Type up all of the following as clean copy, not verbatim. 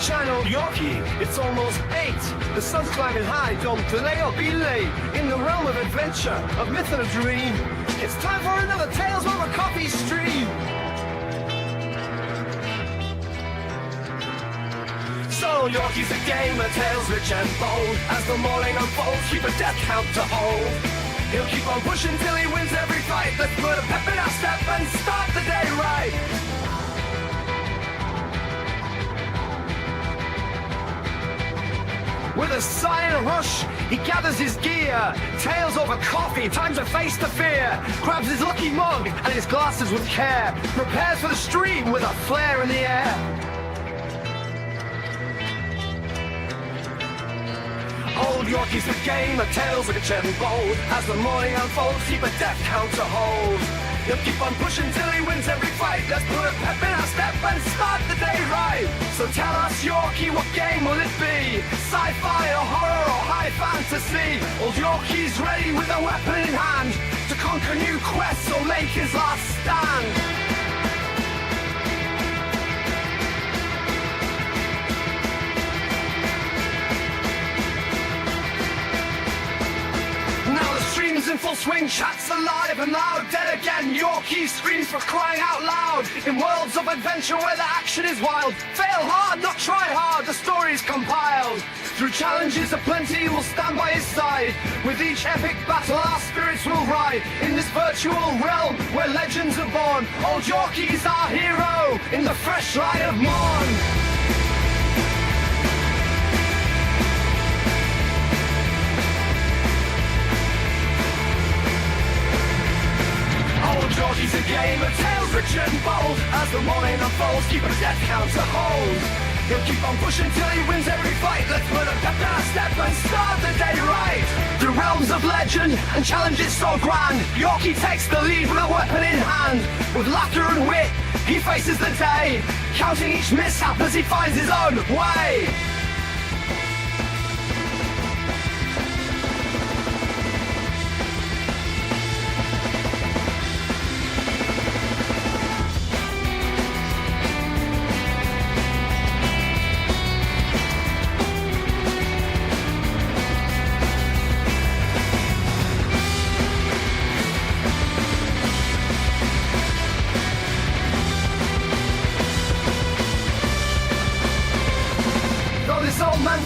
sunshine, old Yorkie. It's almost 8. The sun's climbing high, don't delay or be late. In the realm of adventure, of myth and a dream, it's time for another Tales Over Coffee stream. So Yorkie's a game of tales rich and bold. As the morning unfolds, keep a death count to hold. He'll keep on pushing till he wins every fight. Let's put a pep in our step and start the day right. With a sigh and a rush, he gathers his gear. Tails over coffee, time to face the fear. Grabs his lucky mug and his glasses with care. Prepares for the stream with a flare in the air. Old Yorkie's the game of tales rich and bold. As the morning unfolds, keep a death count to hold. He'll keep on pushing till he wins every fight. Let's put a pep in our step and start the day right. So tell us, Yorkie, what game will it be? Sci-fi or horror or high fantasy? Old Yorkie's ready with a weapon in hand to conquer new quests or make his last stand. In full swing, chats alive and loud. Dead again, Yorkie screams for crying out loud. In worlds of adventure where the action is wild, fail hard, not try hard, the story's compiled. Through challenges aplenty, we'll stand by his side. With each epic battle, our spirits will ride. In this virtual realm where legends are born, old Yorkie's our hero in the fresh light of morn. Yorkie's a game of tales rich and bold. As the morning unfolds, keep a death count to hold. He'll keep on pushing till he wins every fight. Let's put a pep in our step and start the day right. Through realms of legend and challenges so grand, Yorkie takes the lead with a weapon in hand. With laughter and wit, he faces the day, counting each mishap as he finds his own way.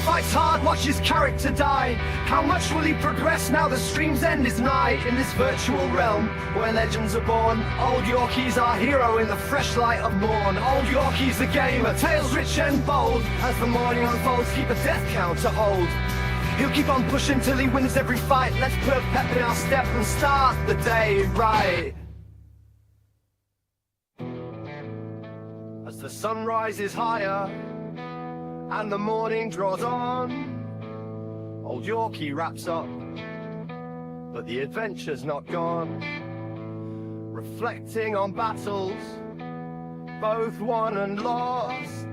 Fights hard, watch his character die. How much will he progress now the stream's end is nigh? In this virtual realm where legends are born, old Yorkie's our hero in the fresh light of morn. Old Yorkie's the gamer, tales rich and bold. As the morning unfolds, keep a death count to hold. He'll keep on pushing till he wins every fight. Let's put a pep in our step and start the day right. As the sun rises higher and the morning draws on, old Yorkie wraps up, but the adventure's not gone. Reflecting on battles, both won and lost,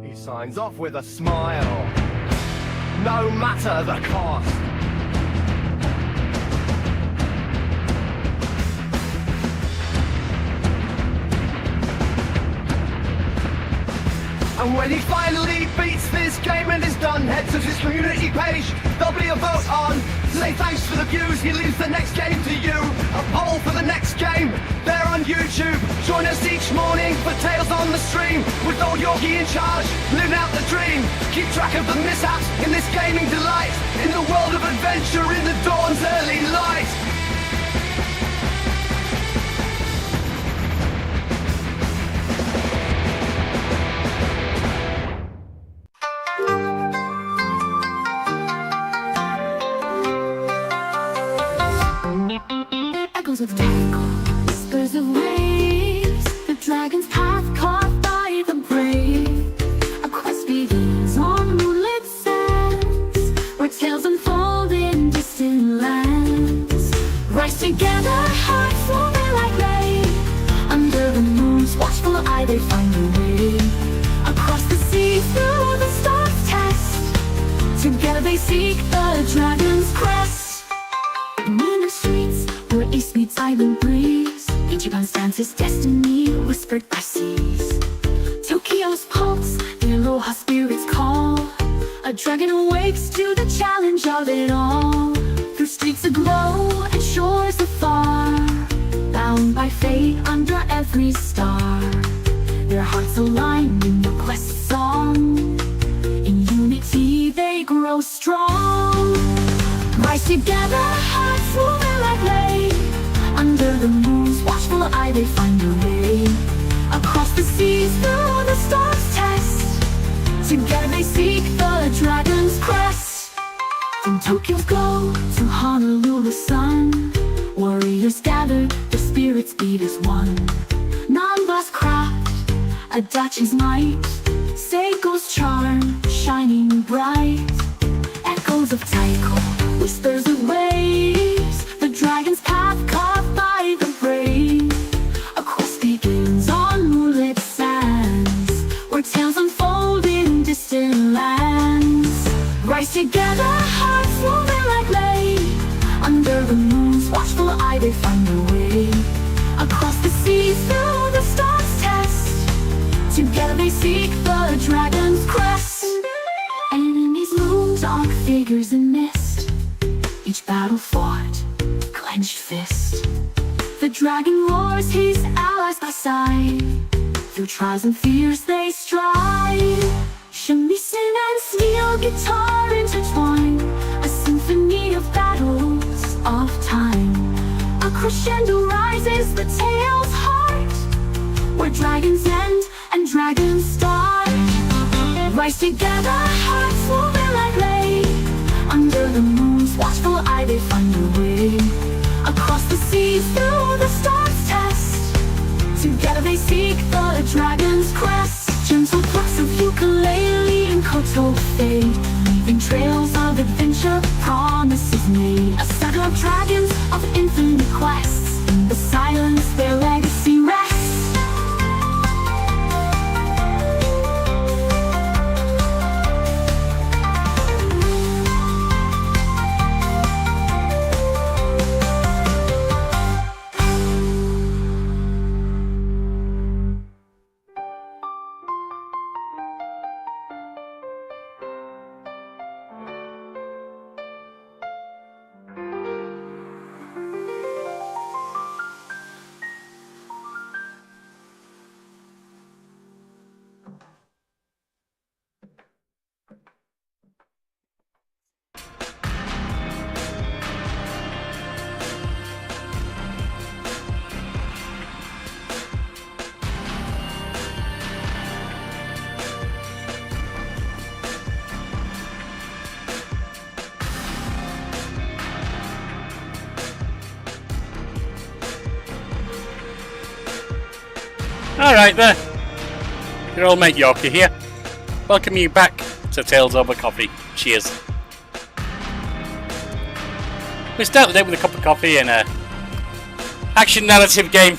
he signs off with a smile, no matter the cost. And when he finally beats this game and is done, head to his community page, there'll be a vote on. Say thanks for the views, he leaves the next game to you. A poll for the next game, there on YouTube. Join us each morning for Tales on the Stream, with old Yorkie in charge, living out the dream. Keep track of the mishaps in this gaming delight, in the world of adventure in the dawn's early light. Echoes of Saeko, whispers of waves, the dragon's path caught by the brave. A quest begins on moonlit sands, where tales unfold in distant lands. Rise together, hearts flowing like rain. Under the moon's watchful eye, they find a way. Across the sea, through the stars' test, together they seek the dragon's crest. Moon streets where east meets island breeze, Ichiban stands his destiny, whispered by seas. Tokyo's pulse, the aloha spirit A dragon awakes to the challenge of it all. Through streets aglow and shores afar, bound by fate under every star, their hearts align in the quest song. In unity they grow strong. Rise together, hearts moving like lay. Under the moon's watchful eye they find a way. Across the seas, through the stars test. Together they seek the dragon's crest. From Tokyo's glow to Honolulu's sun, warriors gather, their spirits beat as one. Namba's craft, Adachi's might, Saeko's charm, shining bright. Echoes of Saeko, whispers of waves, the dragon's path carved by the brave. A quest begins on moonlit sands, where tales unfold in distant lands. Rise together, hearts moving like lay. Under the moon's watchful eye they find their way. Across the seas, through the stars test. Together they seek the dragon's crest. Enemies loom, dark figures in mist. Each battle fought, clenched fist. The dragon roars, his allies by side. Through trials and fears they strive. Shamisen and steel guitar intertwine, a symphony of battles, of time. A crescendo rises the tale's heart, where dragons end and dragons start. Rise together, hearts moving like lay. Under the moon's watchful eye they find a way. Across the seas, through the stars test. Together they seek the dragon's crest. Gentle plucks of ukulele and koto fade, leaving trails of adventure, promises made. A saga of dragons, of infinite quests. In the silence their legacy rests. Alright there, your old mate Yorkie here. Welcome you back to Tales Over Coffee. Cheers. We start the day with a cup of coffee and a action narrative game.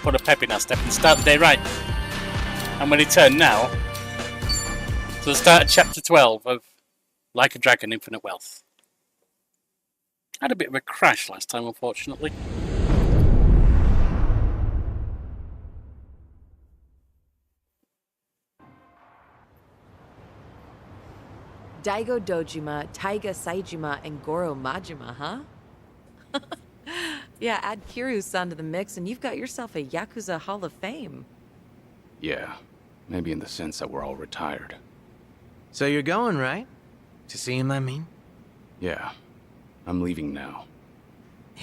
Put a pep in our step and start the day right. And we return now to the start of chapter 12 of Like a Dragon, Infinite Wealth. Had a bit of a crash last time, unfortunately. Daigo Dojima, Taiga Saijima, and Goro Majima, huh? Yeah, add Kiryu-san to the mix and you've got yourself a Yakuza Hall of Fame. Yeah, maybe in the sense that we're all retired. So you're going, right? To see him, I mean? Yeah, I'm leaving now.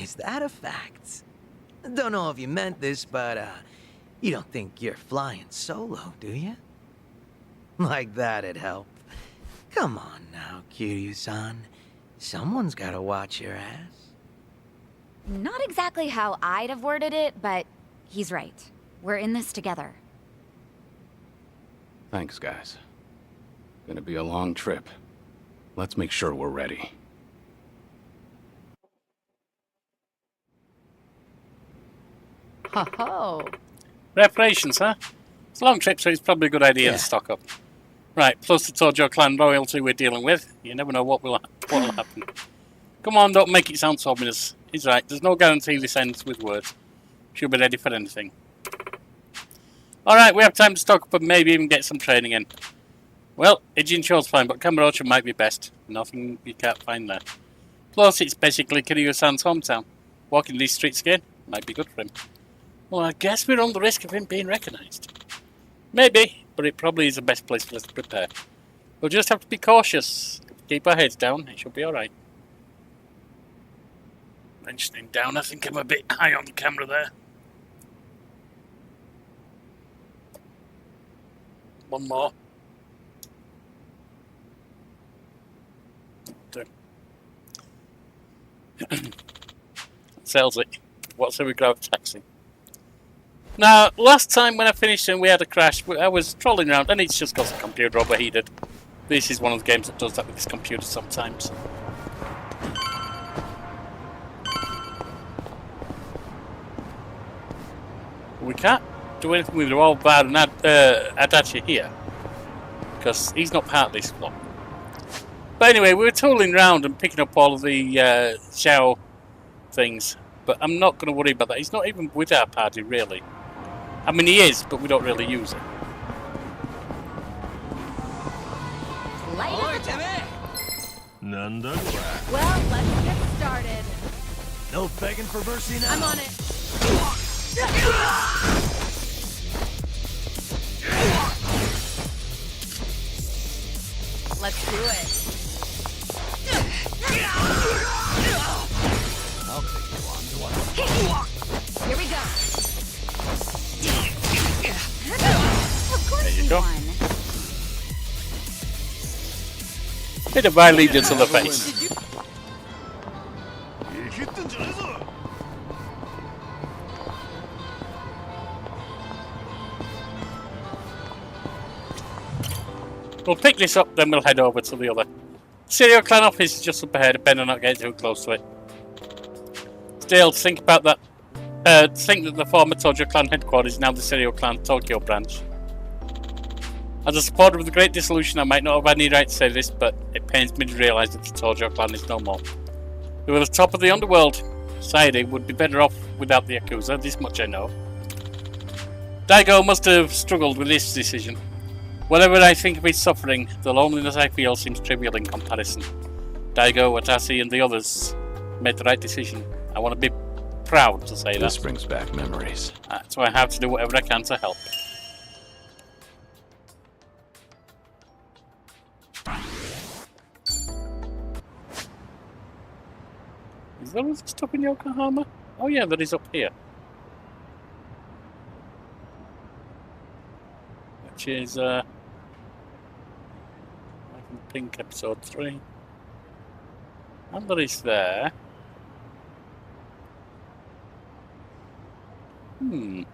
Is that a fact? Don't know if you meant this, but, you don't think you're flying solo, do you? Like that'd help. Come on now, Kiryu-san. Someone's gotta watch your ass. Not exactly how I'd have worded it, but he's right. We're in this together. Thanks, guys. Gonna be a long trip. Let's make sure we're ready. Ho-ho! Reparations, huh? It's a long trip, so it's probably a good idea to stock up. Right, plus the Tojo clan royalty we're dealing with. You never know what will happen. Come on, don't make it sound so ominous. He's right, there's no guarantee this ends with words. She'll be ready for anything. Alright, we have time to stock up and maybe even get some training in. Well, Ijincho's fine, but Kamurocho might be best. Nothing you can't find there. Plus, it's basically Kiryu-san's hometown. Walking these streets again might be good for him. Well, I guess we run the risk of him being recognised. Maybe, but it probably is the best place for us to prepare. We'll just have to be cautious. Keep our heads down, it should be alright. Mentioning down, I think I'm a bit high on the camera there. One more. Sells it. What say we grab a taxi? Now, last time when I finished and we had a crash, I was trolling around and it's just because the computer overheated. This is one of the games that does that with this computer sometimes. We can't do anything with Rollbar and Adachi here, because he's not part of this vlog. But anyway, we were tooling around and picking up all of the Xiao things, but I'm not going to worry about that. He's not even with our party, really. I mean, he is, but we don't really use it. Well, let's get started. No begging for mercy now. I'm on it. Let's do it. I'll take you on. Here we go. Of course There you go. won. Bit of violence to the face. We'll pick this up, then we'll head over to the other. Serial Clan office is just up ahead, better not get too close to it. Still, think about that. Think that the former Tojo Clan headquarters is now the Serial Clan Tokyo branch. As a supporter of the Great Dissolution, I might not have any right to say this, but it pains me to realise that the Tojo Clan is no more. We were the top of the underworld. Society would be better off without the Yakuza, this much I know. Daigo must have struggled with this decision. Whatever I think of his suffering, the loneliness I feel seems trivial in comparison. Daigo, Watasi, and the others made the right decision. I want to be proud to say that. This brings back memories. So I have to do whatever I can to help. Is there other stuff in Yokohama? Oh yeah, that is up here. Which is Life in Pink episode 3. And that is there. Maybe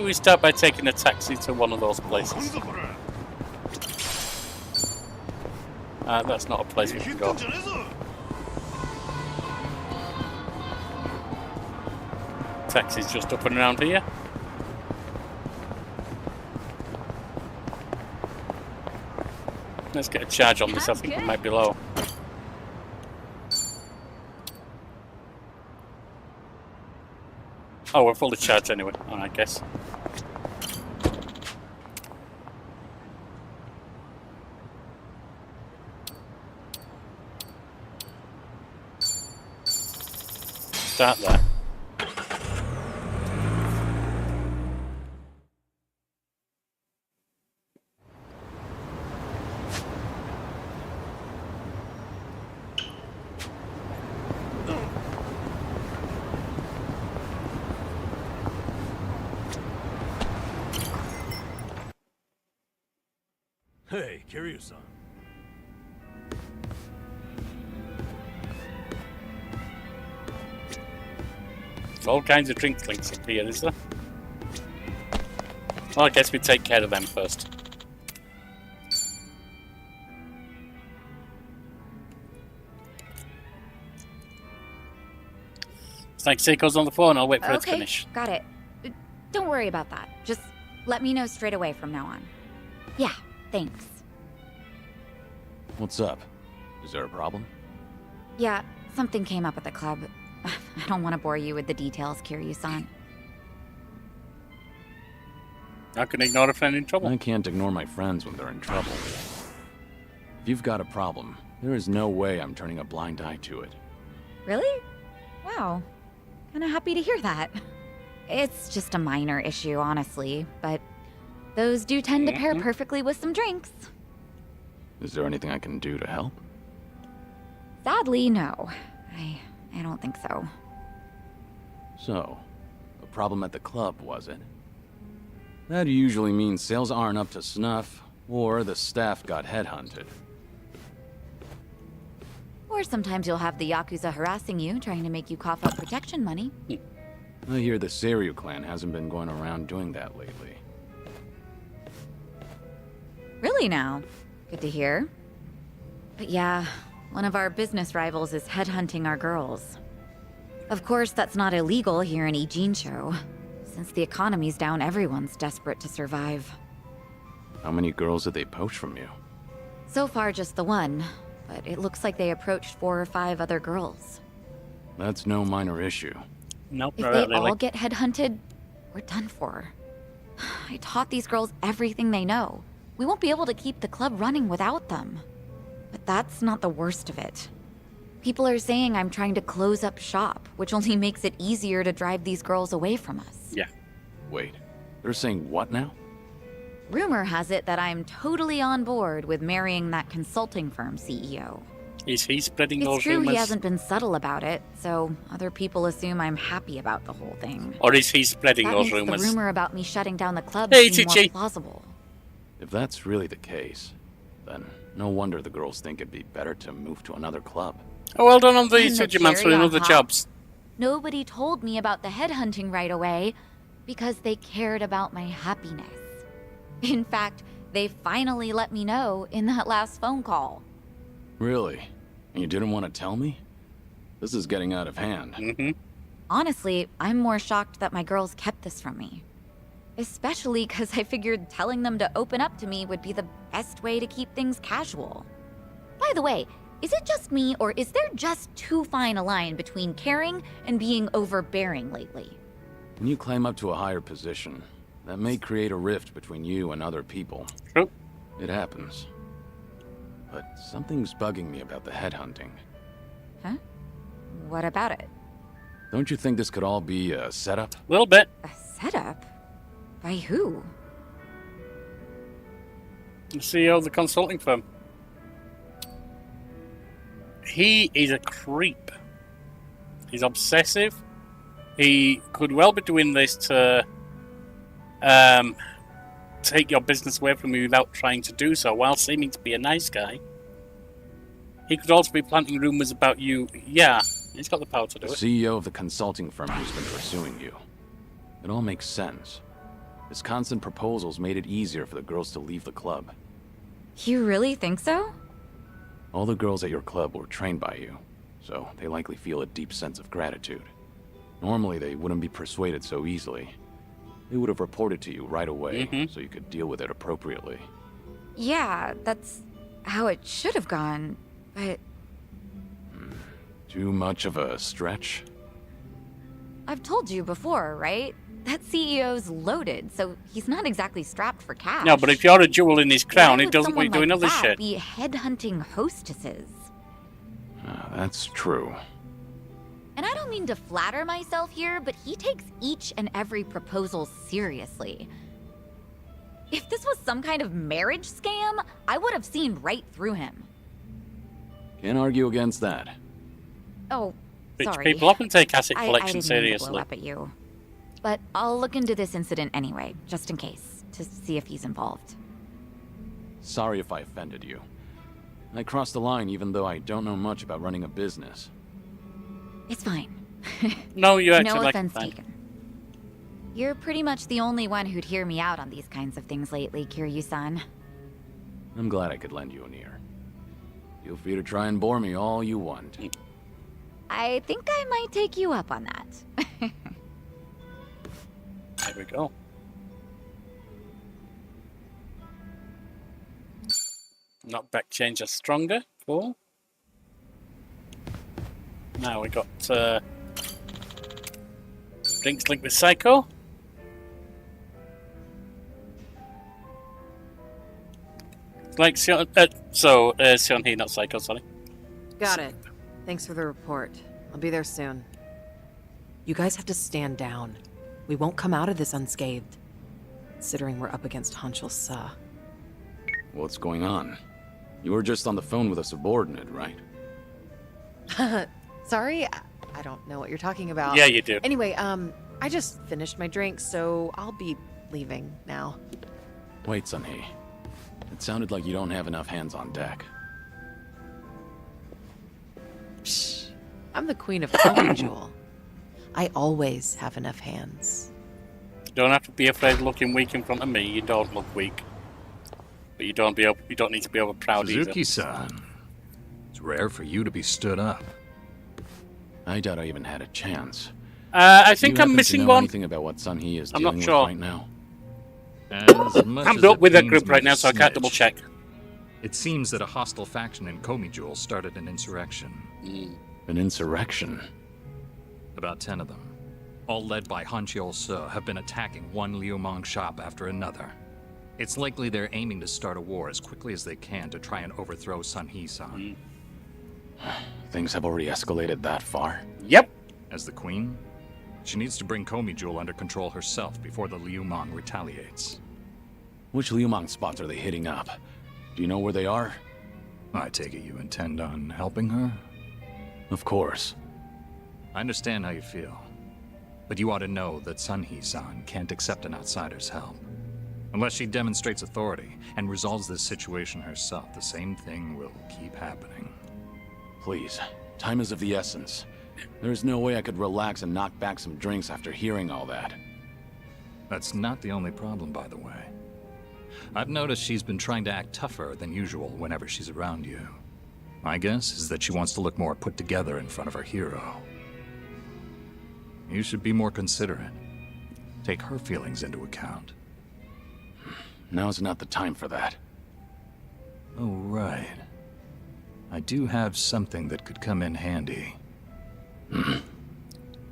we start by taking a taxi to one of those places. That's not a place we can go. Taxi's just up and around here. Let's get a charge on this, I think it might be low. Oh, we're fully charged anyway, I guess. Start there. Hey, Kiryu-san. All kinds of drink links up here, is there? Well, I guess we take care of them first. It's like Saeko's on the phone, I'll wait for her to finish. Got it. Don't worry about that. Just let me know straight away from now on. Yeah, thanks. What's up? Is there a problem? Yeah, something came up at the club. I don't want to bore you with the details, Kiryu-san. I can ignore a friend in trouble. I can't ignore my friends when they're in trouble. If you've got a problem, there is no way I'm turning a blind eye to it. Really? Wow. Kinda happy to hear that. It's just a minor issue, honestly, but those do tend to pair perfectly with some drinks. Is there anything I can do to help? Sadly, no. I don't think so. So, a problem at the club, was it? That usually means sales aren't up to snuff, or the staff got headhunted. Or sometimes you'll have the Yakuza harassing you, trying to make you cough up protection money. I hear the Seiryu clan hasn't been going around doing that lately. Really now? Good to hear. But yeah, one of our business rivals is headhunting our girls. Of course, that's not illegal here in Ijincho. Since the economy's down, everyone's desperate to survive. How many girls did they poach from you? So far, just the one, but it looks like they approached 4 or 5 other girls. That's no minor issue. Nope, If not they really. all get headhunted, we're done for. I taught these girls everything they know. We won't be able to keep the club running without them. But that's not the worst of it. People are saying I'm trying to close up shop, which only makes it easier to drive these girls away from us. Yeah. Wait, they're saying what now? Rumor has it that I'm totally on board with marrying that consulting firm CEO. Is he spreading It's those true rumors? he hasn't been subtle about it, so other people assume I'm happy about the whole thing. Or is he spreading That those makes rumors? the rumor about me shutting down the club Hey, seem more Chichi. plausible. If that's really the case, then no wonder the girls think it'd be better to move to another club. Oh, well done on the And the Sujimans for cherry on other top. jobs. Nobody told me about the headhunting right away because they cared about my happiness. In fact, they finally let me know in that last phone call. Really? And you didn't want to tell me? This is getting out of hand. Mm-hmm. Honestly, I'm more shocked that my girls kept this from me. Especially because I figured telling them to open up to me would be the best way to keep things casual. By the way, is it just me, or is there just too fine a line between caring and being overbearing lately? When you climb up to a higher position, that may create a rift between you and other people. True. It happens. But something's bugging me about the headhunting. Huh? What about it? Don't you think this could all be a setup? A little bit. A setup? By who? The CEO of the consulting firm. He is a creep. He's obsessive. He could well be doing this to take your business away from you without trying to do so, while seeming to be a nice guy. He could also be planting rumors about you. Yeah, he's got the power to do The it. CEO of the consulting firm who's been pursuing you. It all makes sense. His constant proposals made it easier for the girls to leave the club. You really think so? All the girls at your club were trained by you, so they likely feel a deep sense of gratitude. Normally, they wouldn't be persuaded so easily. They would have reported to you right away, so you could deal with it appropriately. Yeah, that's how it should have gone, but Too much of a stretch? I've told you before, right? That CEO's loaded, so he's not exactly strapped for cash. No, but if you're a jewel in his crown, Why he would doesn't want you someone doing like other that shit. Be headhunting hostesses. That's true. And I don't mean to flatter myself here, but he takes each and every proposal seriously. If this was some kind of marriage scam, I would have seen right through him. Can't argue against that. Oh, Rich sorry. people often take asset I collection didn't mean to blow seriously. up at you. But I'll look into this incident anyway, just in case, to see if he's involved. Sorry if I offended you. I crossed the line even though I don't know much about running a business. It's fine. No, you actually No like offense fine. taken. You're pretty much the only one who'd hear me out on these kinds of things lately, Kiryu-san. I'm glad I could lend you an ear. Feel free to try and bore me all you want. I think I might take you up on that. There we go. Knockback change is stronger. Cool. Now we got drinks linked with Saeko. Like, Seon Hee, not Saeko, sorry. Got it. Thanks for the report. I'll be there soon. You guys have to stand down. We won't come out of this unscathed. Considering we're up against Hanchul Sa. What's going on? You were just on the phone with a subordinate, right? Sorry? I don't know what you're talking about. Yeah, you do. Anyway, I just finished my drink, so I'll be leaving now. Wait, Sun-hee. It sounded like you don't have enough hands on deck. Psh, I'm the queen of Komi Jewel. I always have enough hands. You don't have to be afraid of looking weak in front of me. You don't look weak. But you don't need to be over proud either. Suzuki-san, it's rare for you to be stood up. I doubt I even had a chance. I Do think you I'm happen to missing know one. anything about what Sun-hee is I'm not dealing sure. with right now? As much I'm as not it with that pains group me right to now, so I can't snitch, double check. It seems that a hostile faction in Komi Jewel started an insurrection. An insurrection? About 10 of them, all led by Hanchul Sa, have been attacking one Liumang shop after another. It's likely they're aiming to start a war as quickly as they can to try and overthrow Sun-hee-san. Things have already escalated that far? Yep. As the queen, she needs to bring Komi Jewel under control herself before the Liumang retaliates. Which Liumang spots are they hitting up? Do you know where they are? I take it you intend on helping her? Of course. I understand how you feel, but you ought to know that Sun-hee-san can't accept an outsider's help. Unless she demonstrates authority and resolves this situation herself, the same thing will keep happening. Please, time is of the essence. There's no way I could relax and knock back some drinks after hearing all that. That's not the only problem, by the way. I've noticed she's been trying to act tougher than usual whenever she's around you. My guess is that she wants to look more put together in front of her hero. You should be more considerate. Take her feelings into account. Now's not the time for that. Oh, right. I do have something that could come in handy.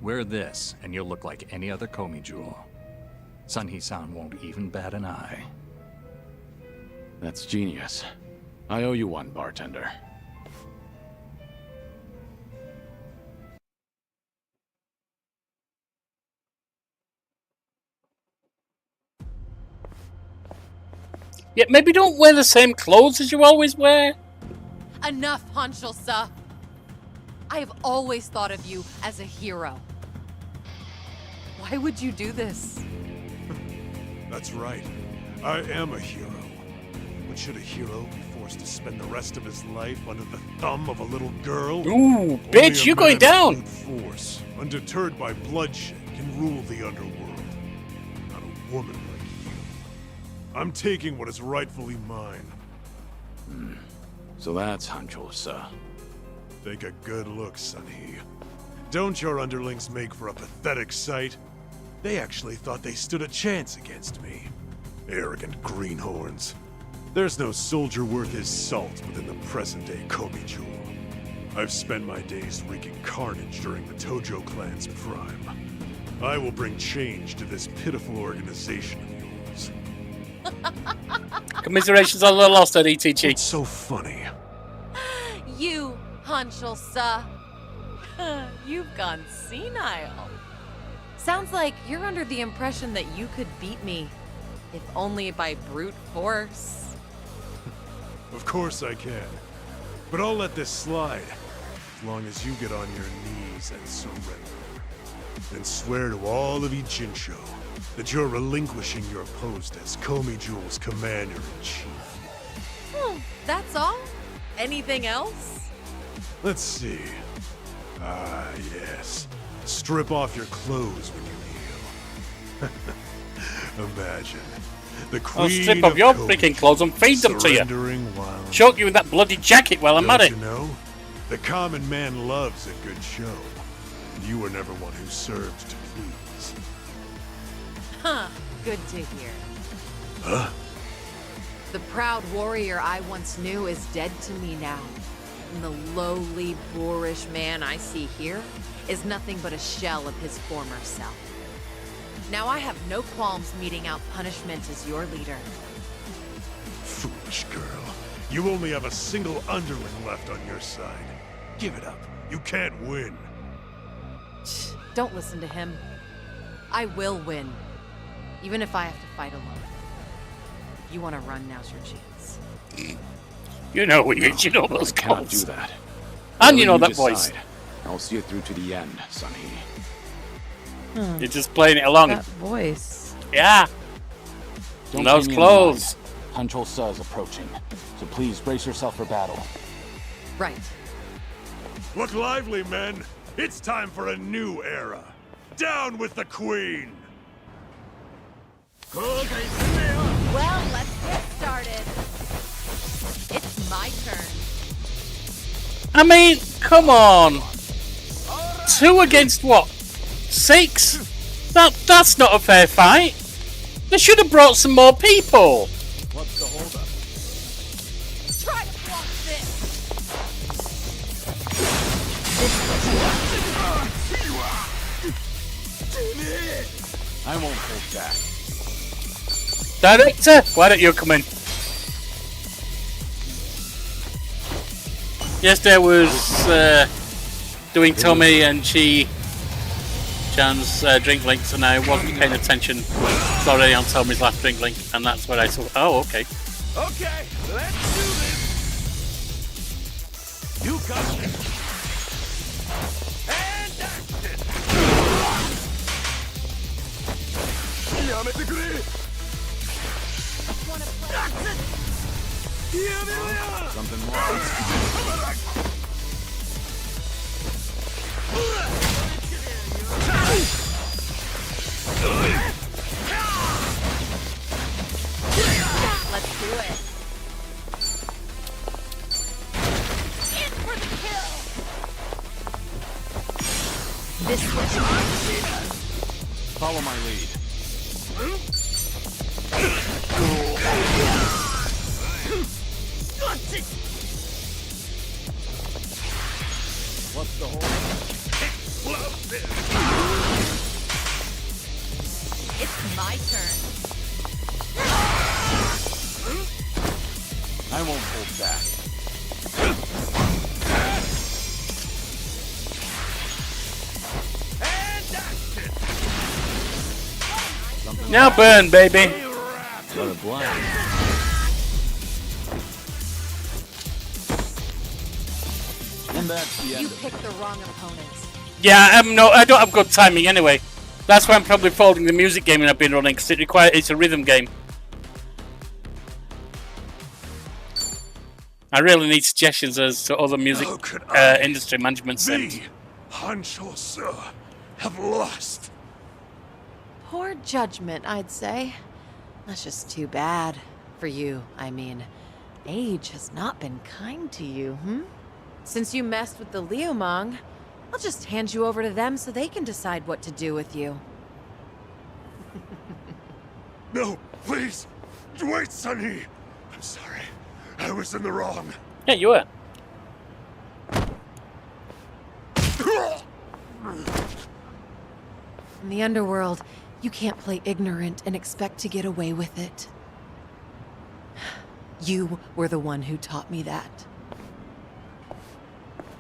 Wear this, and you'll look like any other Komi Jewel. Sun-hee-san won't even bat an eye. That's genius. I owe you one, bartender. Yeah, maybe don't wear the same clothes as you always wear. Enough, Hanchul Sa. I have always thought of you as a hero. Why would you do this? That's right. I am a hero. But should a hero be forced to spend the rest of his life under the thumb of a little girl? Ooh, Only bitch, a you going man of down. brute force, undeterred by bloodshed, can rule the underworld. Not a woman like you. I'm taking what is rightfully mine. So that's Hanchul Sa. Take a good look, Sun-hee. Don't your underlings make for a pathetic sight? They actually thought they stood a chance against me. Arrogant greenhorns. There's no soldier worth his salt within the present-day Komi Jewel. I've spent my days wreaking carnage during the Tojo clan's prime. I will bring change to this pitiful organization of yours. Commiserations on the loss at ETG. What's so funny? You, Hanchul Sa. You've gone senile. Sounds like you're under the impression that you could beat me, if only by brute force. Of course I can. But I'll let this slide, as long as you get on your knees and surrender. And swear to all of Ijincho that you're relinquishing your post as Komi Jewel's commander-in-chief. That's all? Anything else? Let's see. Ah, yes. Strip off your clothes when you kneel. Imagine. The queen I'll strip off your Komi freaking clothes and feed them to you. surrendering while... Choke you in that bloody jacket while I'm at Don't it. you know? The common man loves a good show. And you were never one who served to please. Huh. Good to hear. Huh? The proud warrior I once knew is dead to me now. And the lowly, boorish man I see here is nothing but a shell of his former self. Now I have no qualms meting out punishment as your leader. Foolish girl. You only have a single underling left on your side. Give it up. You can't win. Don't listen to him. I will win. Even if I have to fight alone. If you want to run, now's your chance. You know those Cannot calls. do that. And you know Whatever that voice. decide, I'll see it through to the end, Sonny. You're just playing it along. That voice. Yeah. Don't Those pay me any clothes. mind. Hanchol Sa is approaching, so please brace yourself for battle. Right. Look lively, men. It's time for a new era. Down with the Queen! Well, let's get started. It's my turn. I mean, come on. 2 against what? 6? That's not a fair fight. They should have brought some more people. What's the holdup? Try to block this. I won't hold back. Director, why don't you come in? Yesterday was doing Tommy and Chan's drink links, and I wasn't paying attention. It's already on Tommy's last drink link, and that's what I saw. Oh, okay. Okay, let's do this! You got it! And action! Something wrong. Let's do it. In for the kill. This was Follow my lead. What's the hold? It's my turn. I won't hold back. Now burn, baby. Let it blind. And that's the end You of it. picked the wrong opponents. Yeah, I don't have good timing anyway. That's why I'm probably folding the music game and I've been running, because it's a rhythm game. I really need suggestions as to other music How could I, industry management sims. me, Hanchol Sa, have lost? Poor judgment, I'd say. That's just too bad. For you, I mean. Age has not been kind to you, Since you messed with the Liumang, I'll just hand you over to them so they can decide what to do with you. No, please! Wait, Sonny! I'm sorry. I was in the wrong. Yeah, you were. In the underworld, you can't play ignorant and expect to get away with it. You were the one who taught me that.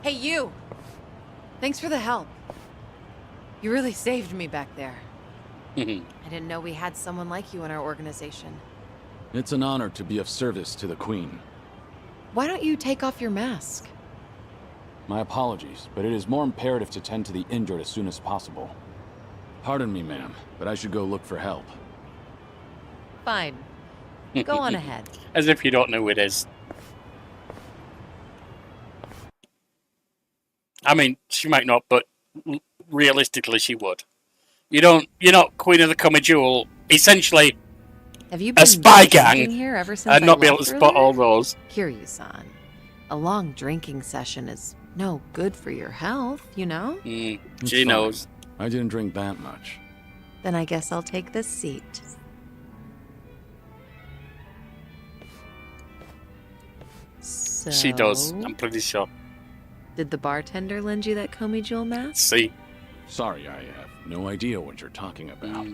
Hey, you! Thanks for the help. You really saved me back there. I didn't know we had someone like you in our organization. It's an honor to be of service to the Queen. Why don't you take off your mask? My apologies, but it is more imperative to tend to the injured as soon as possible. Pardon me, ma'am, but I should go look for help. Fine. Go on ahead. As if you don't know who it is. I mean, she might not, but realistically she would. You're not Queen of the Comet Jewel, essentially Have you a been spy gang, drinking here ever since and I not be able to left spot earlier? all those. Kiryu-san, a long drinking session is no good for your health, you know? She fine. knows. I didn't drink that much. Then I guess I'll take this seat. So, She does, I'm pretty sure. Did the bartender lend you that Komi Jewel mask? See? Sorry, I have no idea what you're talking about.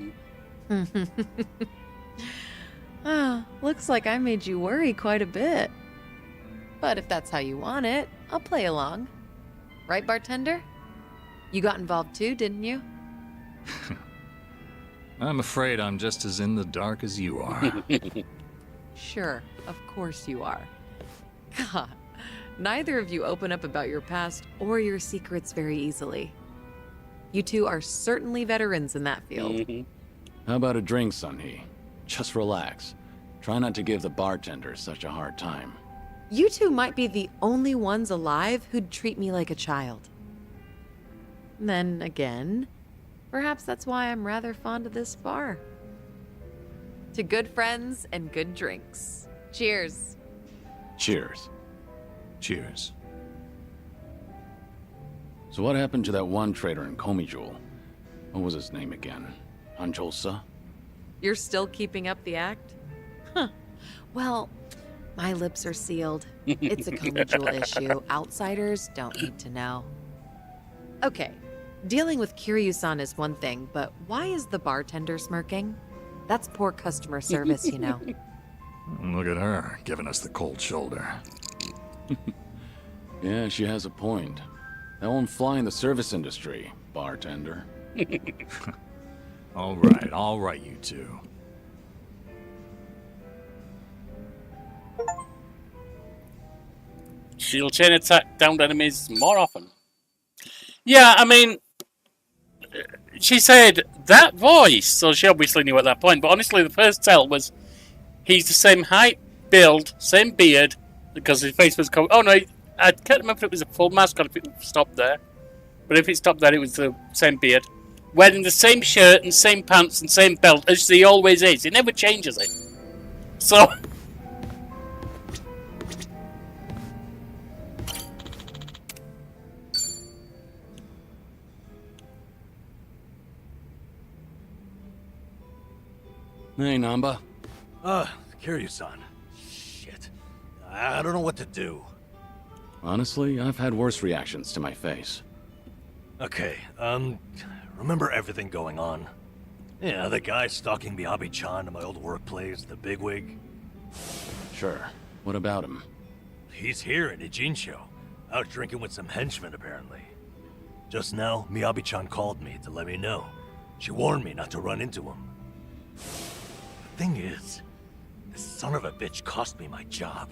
Ah, looks like I made you worry quite a bit. But if that's how you want it, I'll play along. Right, bartender? You got involved too, didn't you? I'm afraid I'm just as in the dark as you are. Sure, of course you are. God, neither of you open up about your past or your secrets very easily. You two are certainly veterans in that field. How about a drink, Sunhee? Just relax. Try not to give the bartender such a hard time. You two might be the only ones alive who'd treat me like a child. Then again, perhaps that's why I'm rather fond of this bar. To good friends and good drinks. Cheers. Cheers. Cheers. So what happened to that one trader in Komijul? What was his name again? Anjolsa? You're still keeping up the act? Huh. Well, my lips are sealed. It's a Komijul issue. Outsiders don't need to know. Okay, dealing with Kiryu-san is one thing, but why is the bartender smirking? That's poor customer service, you know. Look at her, giving us the cold shoulder. Yeah, she has a point. That won't fly in the service industry, bartender. All right, you two. She'll chain attack downed enemies more often. Yeah, I mean, she said that voice, so she obviously knew at that point. But honestly, the first tell was he's the same height, build, same beard, because his face was covered. Oh no, I can't remember if it was a full mask or if it stopped there. But if it stopped there, it was the same beard. Wearing the same shirt and same pants and same belt as he always is. He never changes it. So... Hey, Namba. Kiryu-san. Shit. I don't know what to do. Honestly, I've had worse reactions to my face. Okay, remember everything going on? Yeah, the guy stalking Miyabi-chan in my old workplace, the bigwig? Sure. What about him? He's here in Ijinsho, out drinking with some henchmen apparently. Just now, Miyabi-chan called me to let me know. She warned me not to run into him. The thing is, this son of a bitch cost me my job.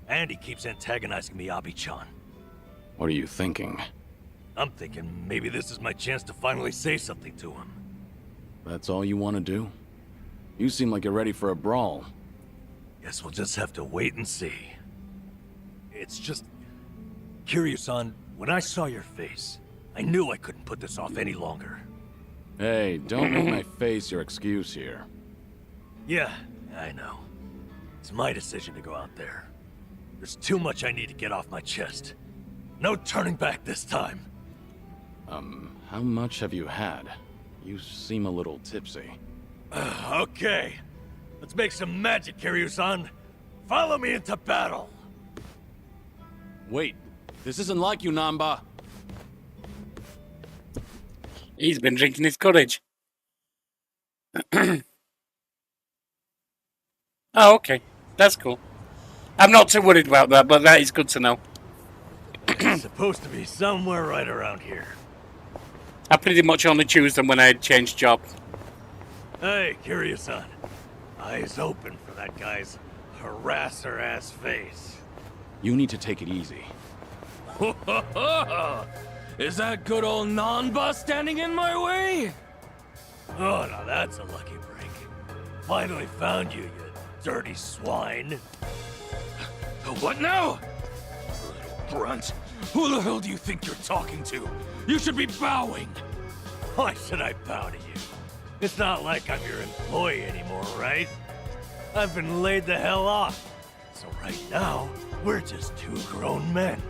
And he keeps antagonizing Miyabi-chan. What are you thinking? I'm thinking maybe this is my chance to finally say something to him. That's all you want to do? You seem like you're ready for a brawl. Guess we'll just have to wait and see. It's just... Kiryu-san, when I saw your face, I knew I couldn't put this off any longer. Hey, don't make my face your excuse here. Yeah, I know. It's my decision to go out there. There's too much I need to get off my chest. No turning back this time. How much have you had? You seem a little tipsy. Okay. Let's make some magic, Kiryu-san. Follow me into battle. Wait, this isn't like you, Namba. He's been drinking his courage. Oh, okay. That's cool. I'm not too worried about that, but that is good to know. It's supposed to be somewhere right around here. I pretty much only choose them when I changed job. Hey, Kiryu-san. Eyes open for that guy's harasser-ass face. You need to take it easy. Is that good old Nanba standing in my way? Oh, now that's a lucky break. Finally found you, you dirty swine. What now? Little brunt. Who the hell do you think you're talking to? You should be bowing. Why should I bow to you? It's not like I'm your employee anymore, right? I've been laid the hell off. So right now, we're just two grown men.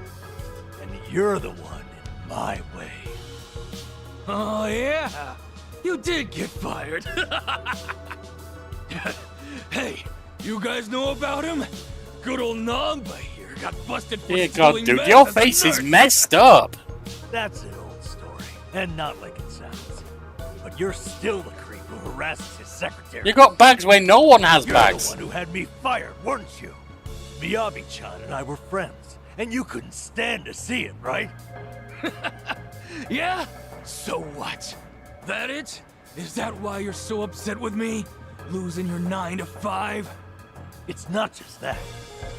And you're the one in my way. Oh, yeah. You did get fired. Hey, you guys know about him? Good old Namba here got busted for Dear stealing God, dude, meth your as a face is nurse. messed up. That's an old story, and not like it sounds. But you're still the creep who harasses his secretary. You got bags where no one has You're bags. the one who had me fired, weren't you? Miyabi-chan and I were friends, and you couldn't stand to see it, right? Yeah? So what? That it? Is that why you're so upset with me? Losing your 9 to 5? It's not just that.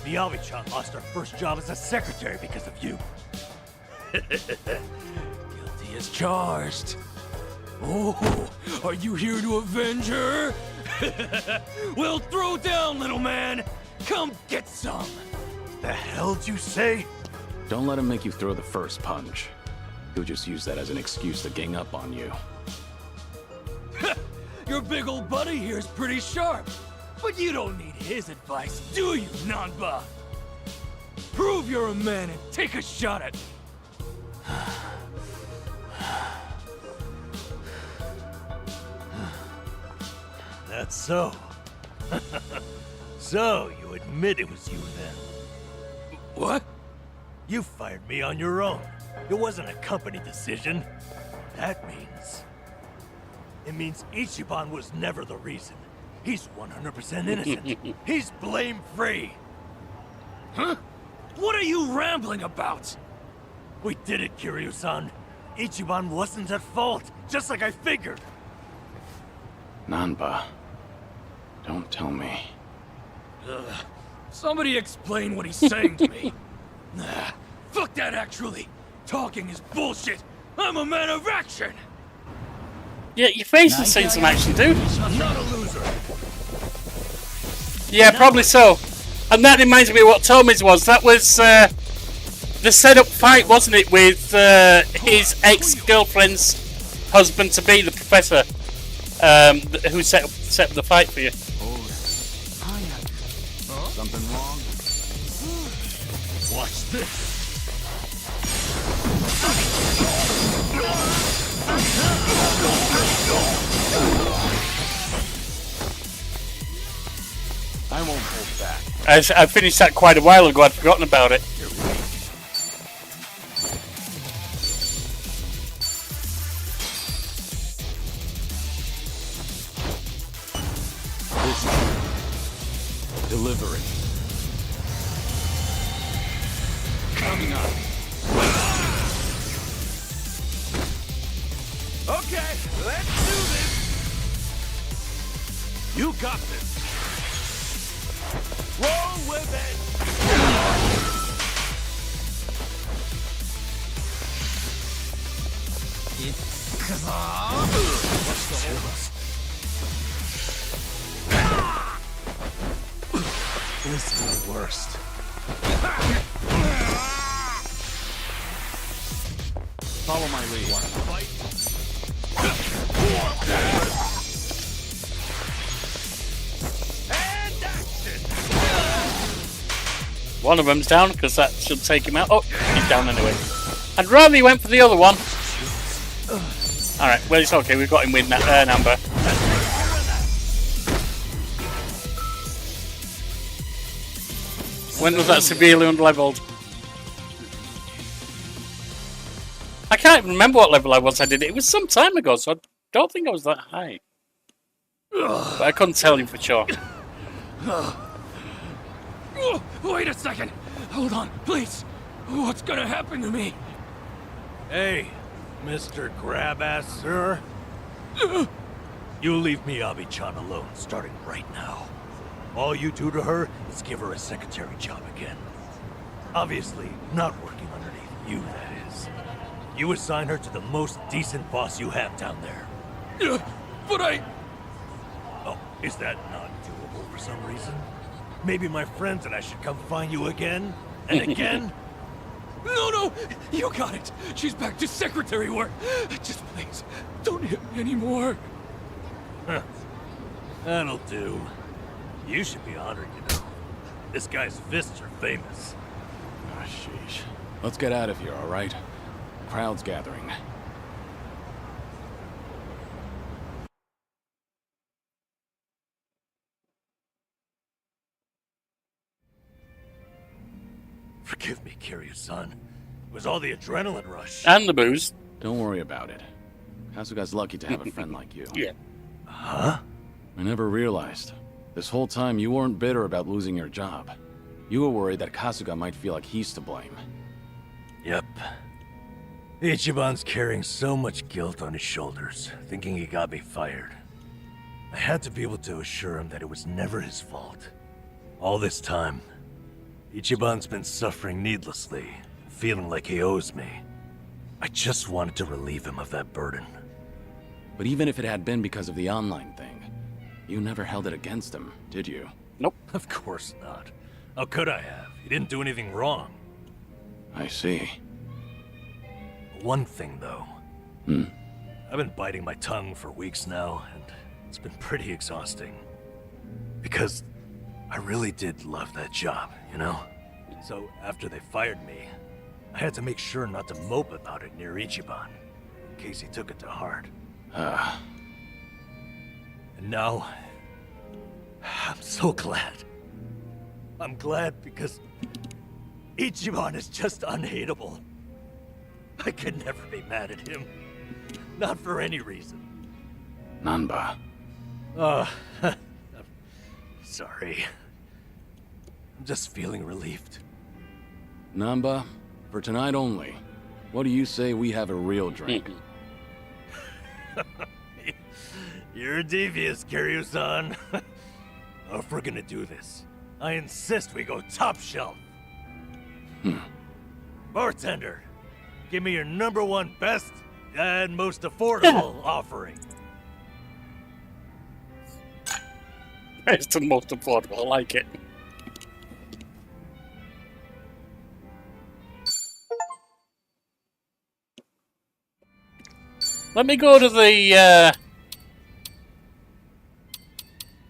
Miyabi-chan lost her first job as a secretary because of you. Guilty as charged. Oh, are you here to avenge her? Well, throw down, little man. Come get some. The hell'd you say? Don't let him make you throw the first punch. He'll just use that as an excuse to gang up on you. Your big old buddy here is pretty sharp, but you don't need his advice, do you, Nanba? Prove you're a man and take a shot at me. That's so. So, you admit it was you then? What? You fired me on your own. It wasn't a company decision. That means... It means Ichiban was never the reason. He's 100% innocent. He's blame-free. Huh? What are you rambling about? We did it, Kiryu-san. Ichiban wasn't at fault, just like I figured. Nanba, don't tell me. Somebody explain what he's saying to me. Nah, fuck that actually. Talking is bullshit. I'm a man of action. Yeah, your face has seen some action, dude. I'm not a loser. Yeah, probably so. And that reminds me of what Tommy's was. That was the setup fight, wasn't it, with his ex-girlfriend's husband-to-be, the professor, who set up the fight for you. Something wrong? Watch this. I won't hold back. I finished that quite a while ago. I'd forgotten about it. Deliver it. Coming up. Okay, let's do this. You got this. Roll with it. This is the worst. Follow my lead. And action! One of them's down, because that should take him out. Oh, he's down anyway. I'd rather he went for the other one. Alright, well, it's okay. We've got him with Amber. When was that severely unleveled? I can't even remember what level I was. I did it. It was some time ago, so I don't think I was that high. But I couldn't tell you for sure. Wait a second. Hold on, please. What's gonna happen to me? Hey, Mr. Grab-Ass, sir. You leave Miyabi-chan alone, starting right now. All you do to her is give her a secretary job again. Obviously, not working underneath you, that is. You assign her to the most decent boss you have down there. But I... Oh, is that not doable for some reason? Maybe my friends and I should come find you again? And again? No, you got it. She's back to secretary work. Just please, don't hit me anymore. Huh. That'll do. You should be honored, you know. This guy's fists are famous. Ah, sheesh. Let's get out of here, all right? Crowd's gathering. Forgive me, Kiryu-san. It was all the adrenaline rush. And the booze. Don't worry about it. Kasuga's lucky to have a friend like you. Yeah. Huh? I never realized. This whole time you weren't bitter about losing your job. You were worried that Kasuga might feel like he's to blame. Yep. Ichiban's carrying so much guilt on his shoulders, thinking he got me fired. I had to be able to assure him that it was never his fault. All this time, Ichiban's been suffering needlessly, feeling like he owes me. I just wanted to relieve him of that burden. But even if it had been because of the online thing, you never held it against him, did you? Nope. Of course not. How could I have? He didn't do anything wrong. I see. One thing, though. Hmm? I've been biting my tongue for weeks now, and it's been pretty exhausting. Because I really did love that job, you know? So after they fired me, I had to make sure not to mope about it near Ichiban, in case he took it to heart. And now, I'm so glad. I'm glad because Ichiban is just unhateable. I could never be mad at him. Not for any reason. Nanba. I'm sorry. I'm just feeling relieved. Namba, for tonight only, what do you say we have a real drink? You're devious, Kiryu-san. If we're gonna do this, I insist we go top shelf. Bartender, give me your #1 best and most affordable offering. It's the most affordable. I like it. Let me go to the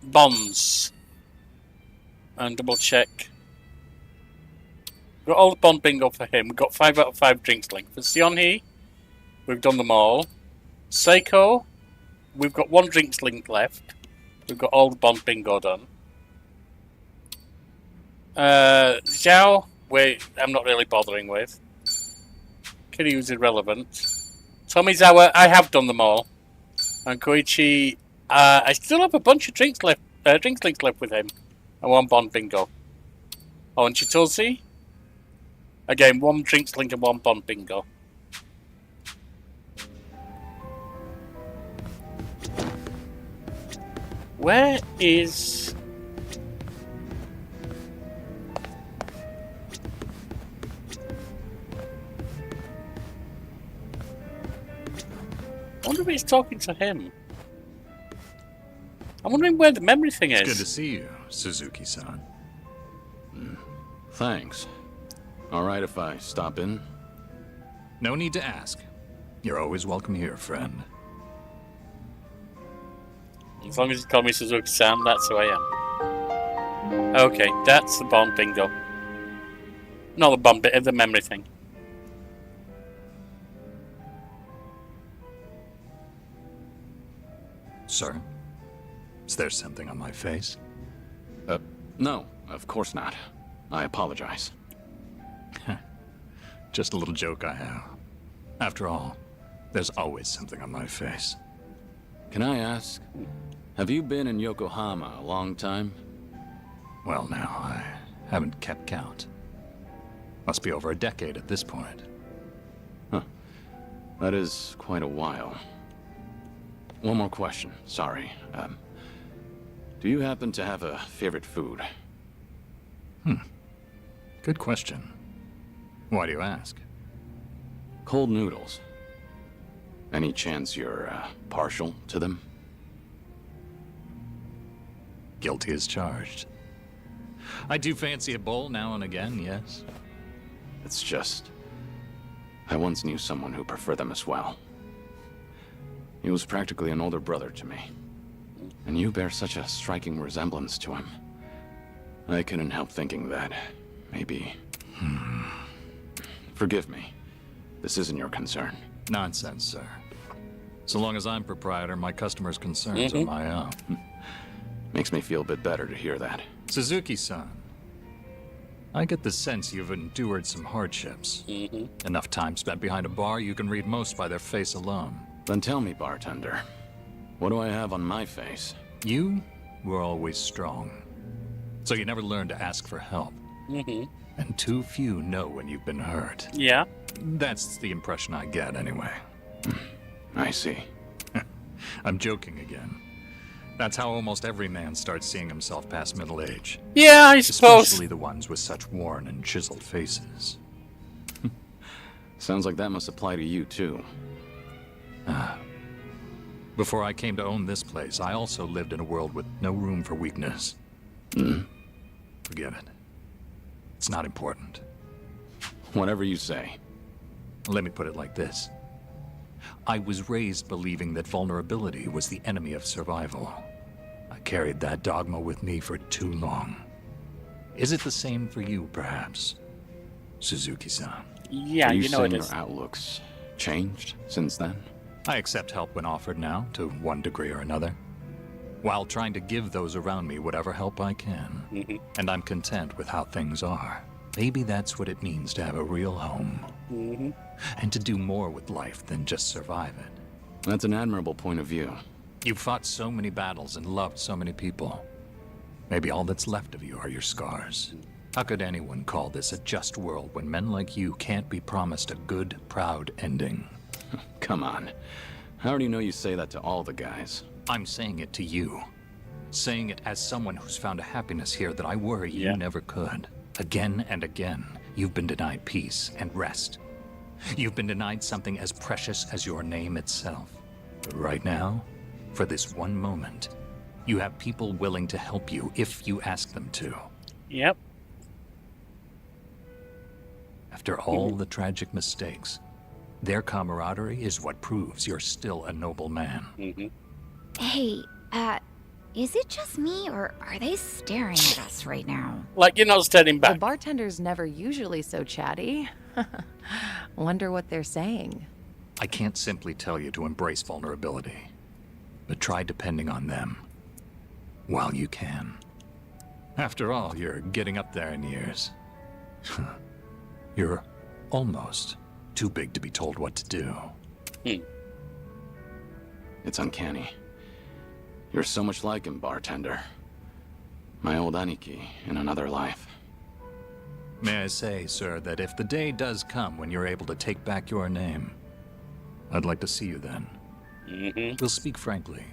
bonds and double check. Got all the bond bingo for him. We've got 5 out of 5 drinks linked. For Sionhee, we've done them all. Saeko, we've got 1 drinks link left. We've got all the bond bingo done. Zhao, I'm not really bothering with. Kiryu's irrelevant. Tomizawa, I have done them all. And Koichi, I still have a bunch of drinks links left with him. And 1 bond bingo. Oh, and Chitose? Again, 1 drinks link and 1 bond bingo. Where is... I wonder if he's talking to him. I'm wondering where the memory thing is. It's good to see you, Suzuki-san. Thanks. All right if I stop in? No need to ask. You're always welcome here, friend. As long as you call me Suzuki-san, that's who I am. Okay, that's the bond bingo. Not the bond bit, the memory thing. Sir, is there something on my face? No, of course not. I apologize. Just a little joke I have. After all, there's always something on my face. Can I ask, have you been in Yokohama a long time? Well, now, I haven't kept count. Must be over a decade at this point. Huh. That is quite a while. One more question, sorry. Do you happen to have a favorite food? Good question. Why do you ask? Cold noodles. Any chance you're, partial to them? Guilty as charged. I do fancy a bowl now and again, yes. It's just... I once knew someone who preferred them as well. He was practically an older brother to me. And you bear such a striking resemblance to him. I couldn't help thinking that, maybe... Forgive me. This isn't your concern. Nonsense, sir. So long as I'm proprietor, my customers' concerns are my own. Makes me feel a bit better to hear that. Suzuki-san, I get the sense you've endured some hardships. Enough time spent behind a bar, you can read most by their face alone. Then tell me, bartender, what do I have on my face? You were always strong. So you never learned to ask for help. Mm-hmm. And too few know when you've been hurt. Yeah. That's the impression I get, anyway. I see. I'm joking again. That's how almost every man starts seeing himself past middle age. Yeah, I suppose. Especially the ones with such worn and chiseled faces. Sounds like that must apply to you, too. Before I came to own this place, I also lived in a world with no room for weakness. Forget it. It's not important. Whatever you say. Let me put it like this. I was raised believing that vulnerability was the enemy of survival. I carried that dogma with me for too long. Is it the same for you, perhaps, Suzuki-san? Yeah, Are you you know it saying is. your outlook's changed since then? I accept help when offered now, to one degree or another, while trying to give those around me whatever help I can. And I'm content with how things are. Maybe that's what it means to have a real home. And to do more with life than just survive it. That's an admirable point of view. You've fought so many battles and loved so many people. Maybe all that's left of you are your scars. How could anyone call this a just world when men like you can't be promised a good, proud ending? Come on. I already know you say that to all the guys. I'm saying it to you. Saying it as someone who's found a happiness here that I worry you never could. Again and again, you've been denied peace and rest. You've been denied something as precious as your name itself. But right now, for this one moment, you have people willing to help you if you ask them to. Yep. After all the tragic mistakes, their camaraderie is what proves you're still a noble man. Hey, is it just me, or are they staring at us right now? Like you're not standing The back. bartender's never usually so chatty. Wonder what they're saying. I can't simply tell you to embrace vulnerability, but try depending on them while you can. After all, you're getting up there in years. You're almost too big to be told what to do. It's uncanny. You're so much like him, bartender. My old Aniki in another life. May I say, sir, that if the day does come when you're able to take back your name, I'd like to see you then. We'll speak frankly.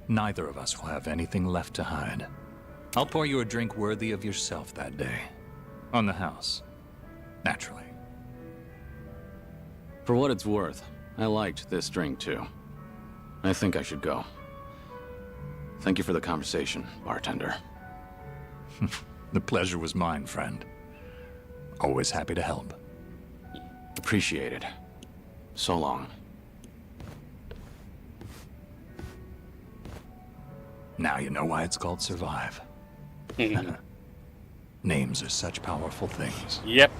Neither of us will have anything left to hide. I'll pour you a drink worthy of yourself that day. On the house. Naturally. For what it's worth, I liked this drink too. I think I should go. Thank you for the conversation, bartender. The pleasure was mine, friend. Always happy to help. Appreciate it. So long. Now you know why it's called Survive. Names are such powerful things. Yep.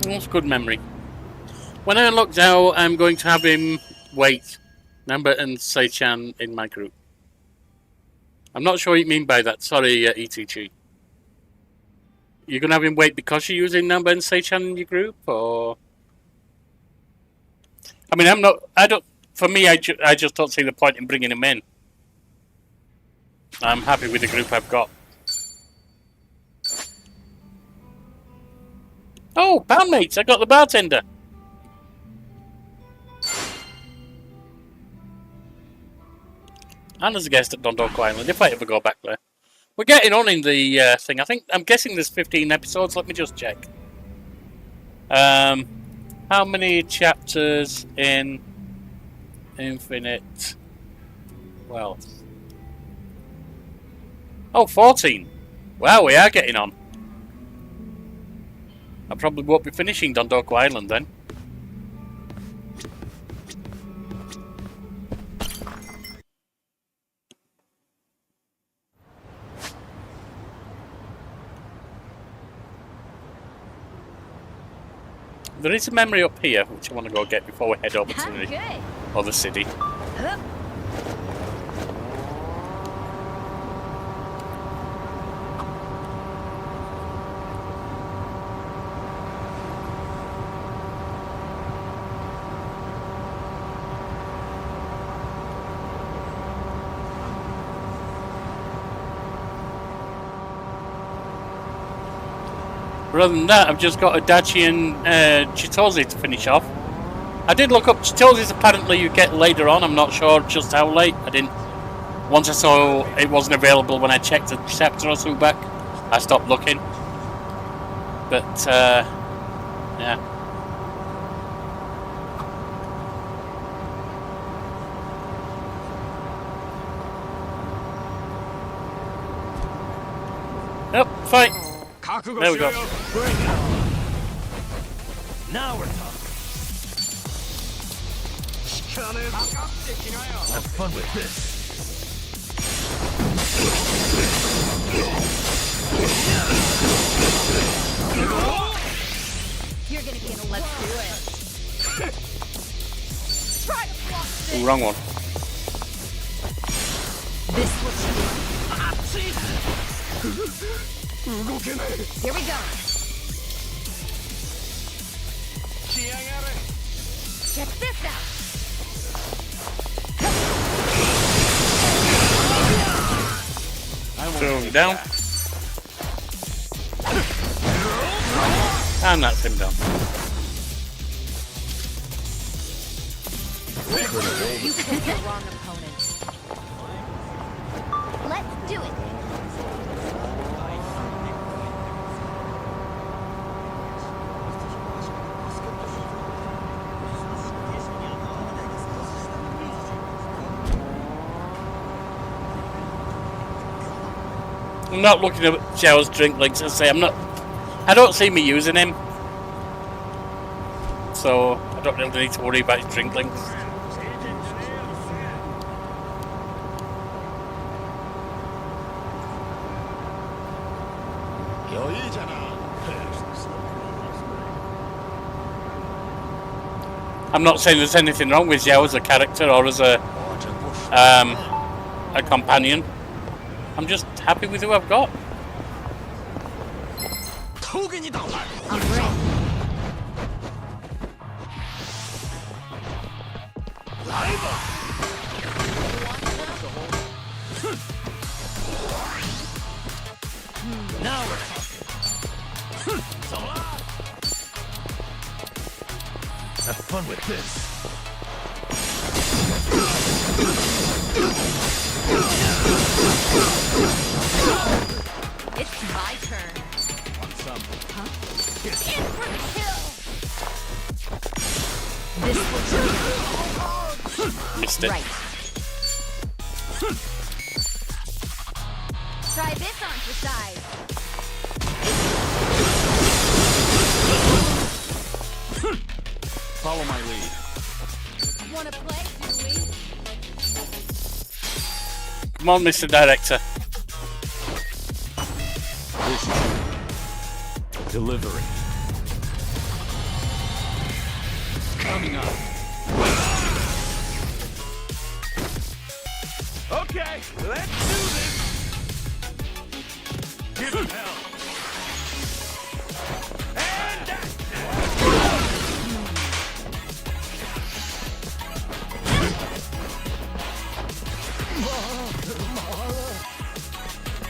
That's good memory. When I unlock Zhao, I'm going to have him wait. Namba and Seichan in my group. I'm not sure what you mean by that. Sorry, ETG. You're going to have him wait because you're using Namba and Seichan in your group, or? I mean, for me, I just don't see the point in bringing him in. I'm happy with the group I've got. Oh, bandmates, I got the bartender. And as a guest at Dondoko Island, if I ever go back there. We're getting on in the thing. I'm guessing there's 15 episodes. Let me just check. How many chapters in Infinite Wealth? Oh, 14. Wow, we are getting on. I probably won't be finishing Dondoko Island then. There is a memory up here, which I want to go get before we head over to the other city. But other than that, I've just got Adachi and Chitose to finish off. I did look up Chitose's. Apparently, you get later on. I'm not sure just how late. I didn't. Once I saw it wasn't available when I checked a chapter or so back, I stopped looking. But yeah. Yep, fight. There we go. Now we're talking. Have fun with this. You're gonna be in a let's do it. Try to block this. Ooh, wrong one. This what you want. Here we go. Check this out. Throw him down. And that's him down. You picked the wrong opponent. Let's do it. I'm not looking at Xiao's drink links. I say I don't see me using him, so I don't really need to worry about his drink links. I'm not saying there's anything wrong with Xiao as a character or as a companion. I'm just happy with who I've got. I'm ready. Now we're talking. Have fun with this. It's my turn. Want some? Huh? In for the kill. This will Missed it. right. Try this on for size. Follow my lead. Wanna play, do we? Come on, Mr. Director. Delivery. Coming up. Okay, let's do this. Give him hell. And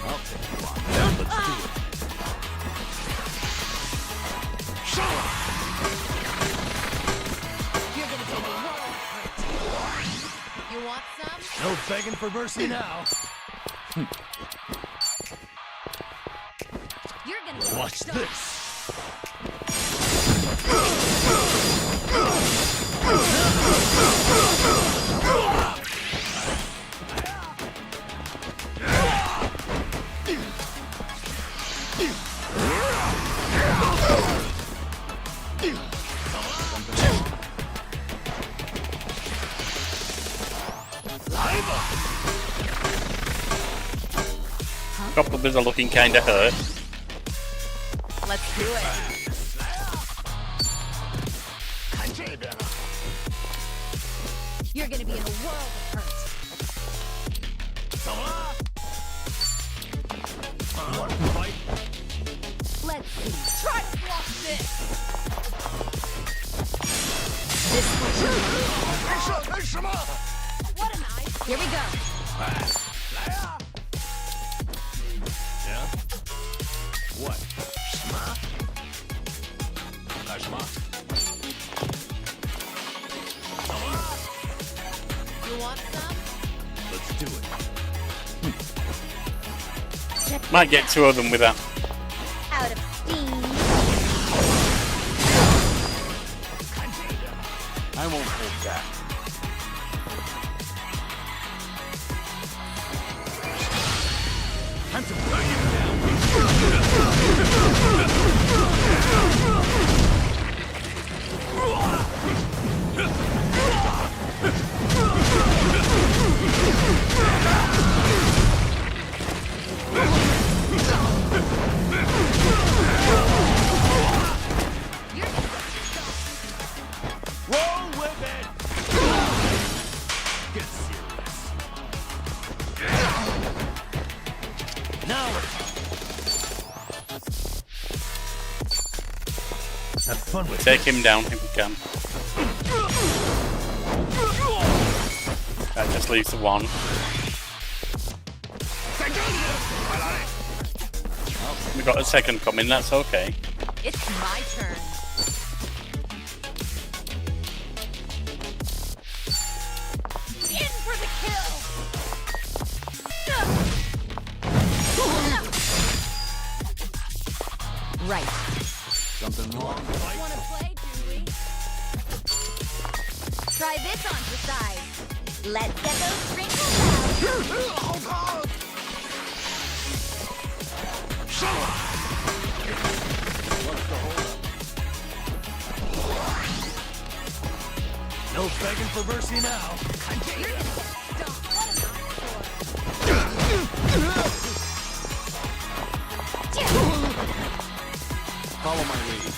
I'll take you on. Let's do it. You're gonna take a world hurt. You want some? no begging for mercy now. You're gonna Watch this. Couple of bits are looking kind of hurt. Let's do it. You're gonna be in a world of hurt. Want to fight? Let's see. Try to block this. This one. What an eye. Here we go. Yeah? What? You want some? Let's do it. Might get two of them with that. Out of steam. I won't hold back. Time to burn you Roll with it! Get serious. Now Have fun with Take him down if we can. That just leaves the one. We got a second coming, that's okay. It's my turn. In for the kill! Right. Something wrong? Wanna play, Julie? Try this on the side. Let's get those wrinkles out. no begging for mercy now. You're gonna get stomped. Follow my lead.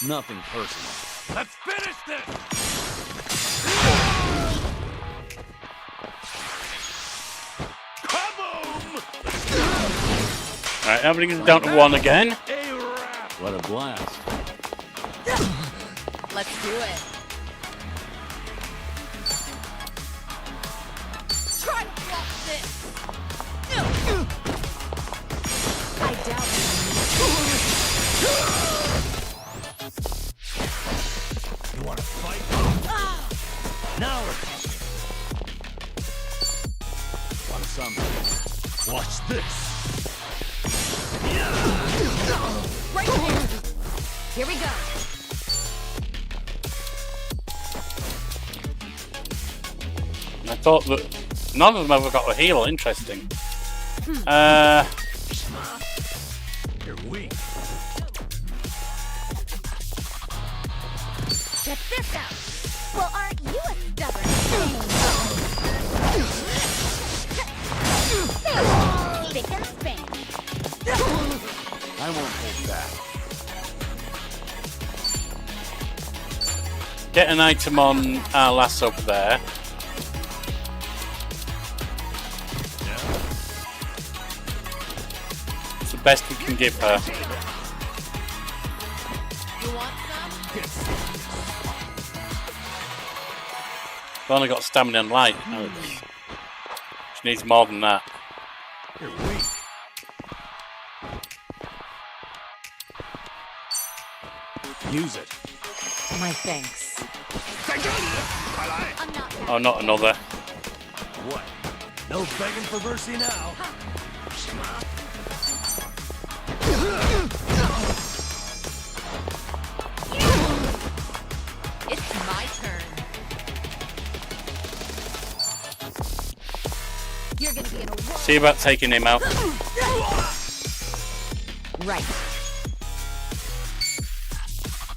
Nothing personal. let's finish this. Alright, that brings us down to one again. What a blast. Let's do it. Try to block this. I doubt You wanna fight? Now we're talking. Want something? Watch this. right here. Here we go. I thought that none of them ever got a heal, interesting. You're weak. Check this out. Well, aren't you a stubborn thing? Spick and span. I won't hold back. Get an item on our lass over there. It's the best we can give her. You want some? We've only got stamina and light. Oh, she needs more than that. You're weak. Use it. My thanks. I'm not Oh, not another. What? No begging for mercy now. It's my turn. You're gonna be in a world. See about taking him out. Right.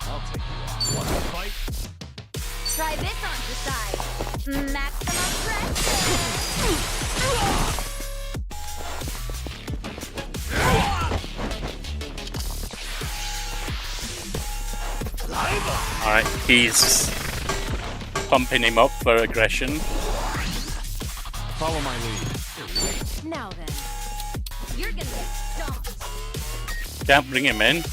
I'll take you on. Wanna fight? Try this on the side. Maximum pressure. Alright, he's pumping him up for aggression. Follow my lead. Now then. You're gonna get stomped. Can't bring him in.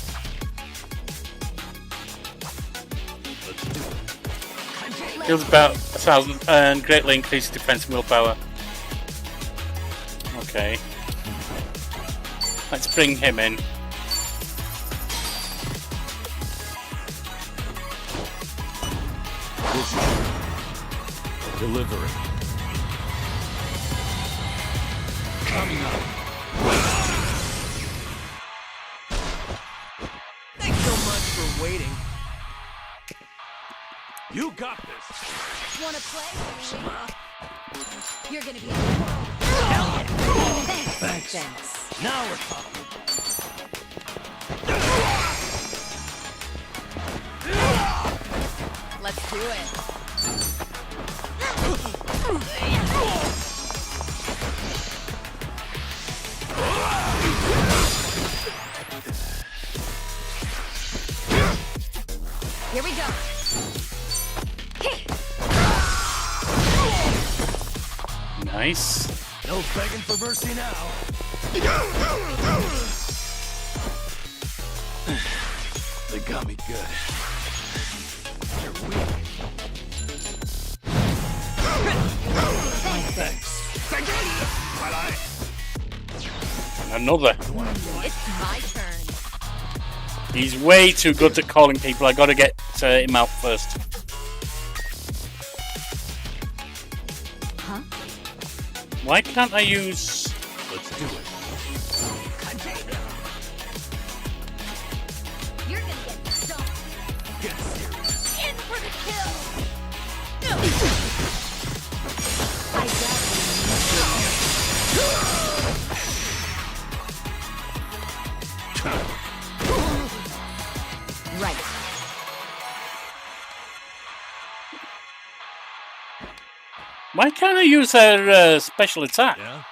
Heals about 1,000 and greatly increases defense and willpower. Okay. Let's bring him in. Delivery. Coming up. Thanks so much for waiting. You got this. Wanna play? You're gonna be Thanks. Thanks. Now we're talking. Let's do it. Here we go. Nice. No begging for mercy now. They got me good. You're weak. Another. It's my turn. He's way too good at calling people. I gotta get him out first. Huh? Why can't I use... Let's do it. You're gonna get dumped. Get serious. In for the kill. I Right. Why can't I use her special attack? Yeah?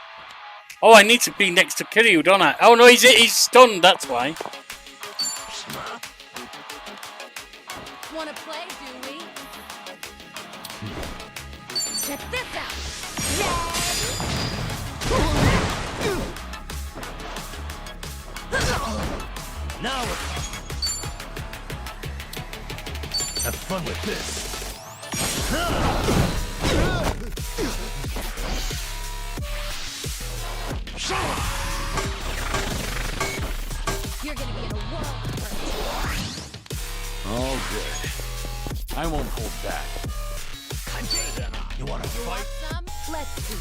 Oh, I need to be next to Kiryu, don't I? Oh no, he's stunned, that's why. Wanna play, do we? Check this out. Now we're talking. Have fun with this. You're gonna be in a world of hurt. All good. I won't hold back. You wanna Want fight? some? Let's see.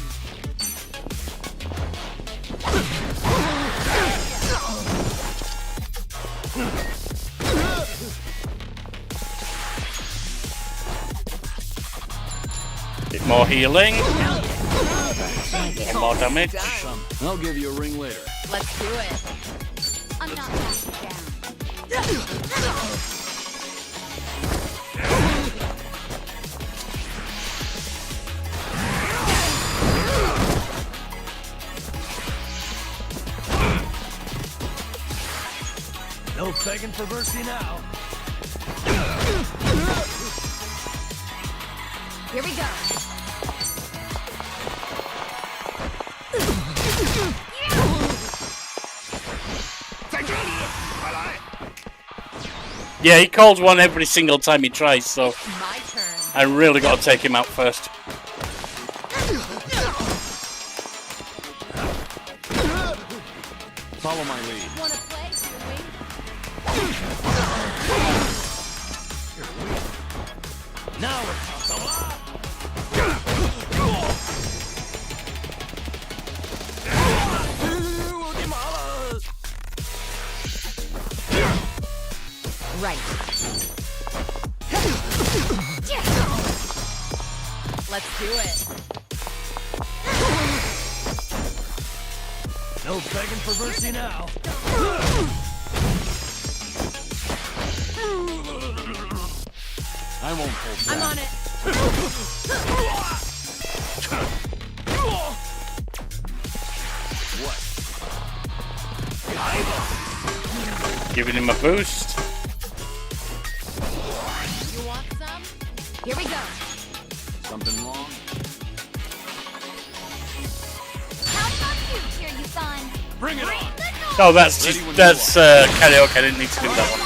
Bit more healing. More damage. I'll give you a ring later. Let's do it. I'm not backing down. No begging for mercy now. Here we go. Yeah, he calls one every single time he tries, so My turn. I really got to take him out first. Follow my lead. Wanna play, do we? Now we're talking. Right. Let's do it. No begging for mercy now. I won't hold back. I'm on it. Giving him a boost. You want some? Here we go. Something wrong? How about you, Kiryu-san? Bring it on. Oh, that's karaoke. I didn't need to do that one.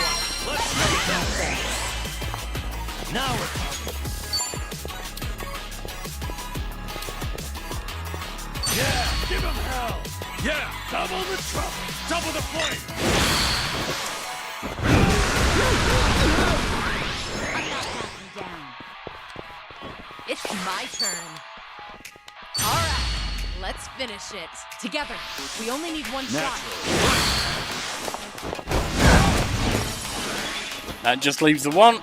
Now we're talking. Yeah, give him hell. Yeah, double the trouble. Double the flame. I'm not backing down. My turn. All right, let's finish it. Together. We only need one shot. That just leaves the one.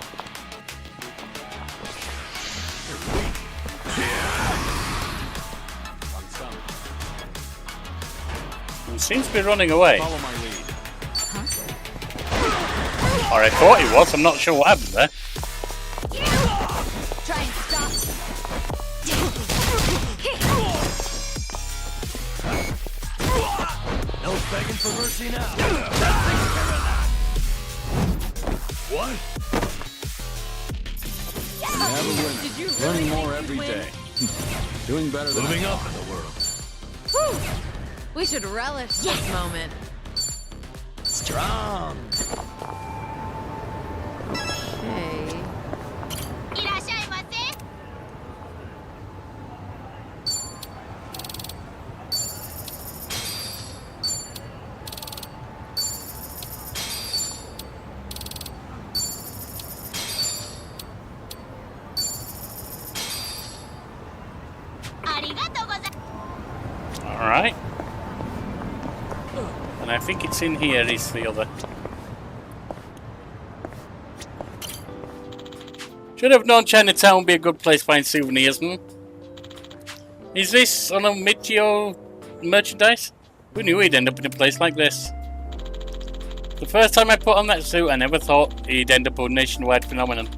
He seems to be running away. Follow my lead. Or I thought he was. I'm not sure what happened there. Try and stop. No begging for mercy now. What? Did you really Learning more think every you'd win? day. Doing better than Moving I up thought. in the world. Whew. We should relish this moment. Strong. Okay. Alright. And I think it's in here is the other. Should have known Chinatown would be a good place to find souvenirs, Is this on a Mitio merchandise? Who knew he'd end up in a place like this? The first time I put on that suit, I never thought he'd end up a nationwide phenomenon.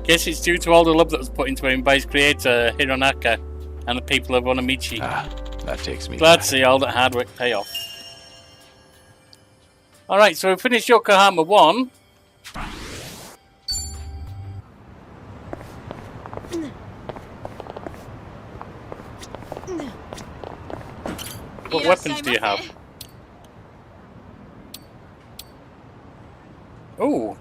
Guess it's due to all the love that was put into him by his creator, Hironaka, and the people of Onamichi. Ah, that takes me Glad back. to see all that hard work pay off. Alright, so we finished Yokohama 1. What weapons do you have? Ooh.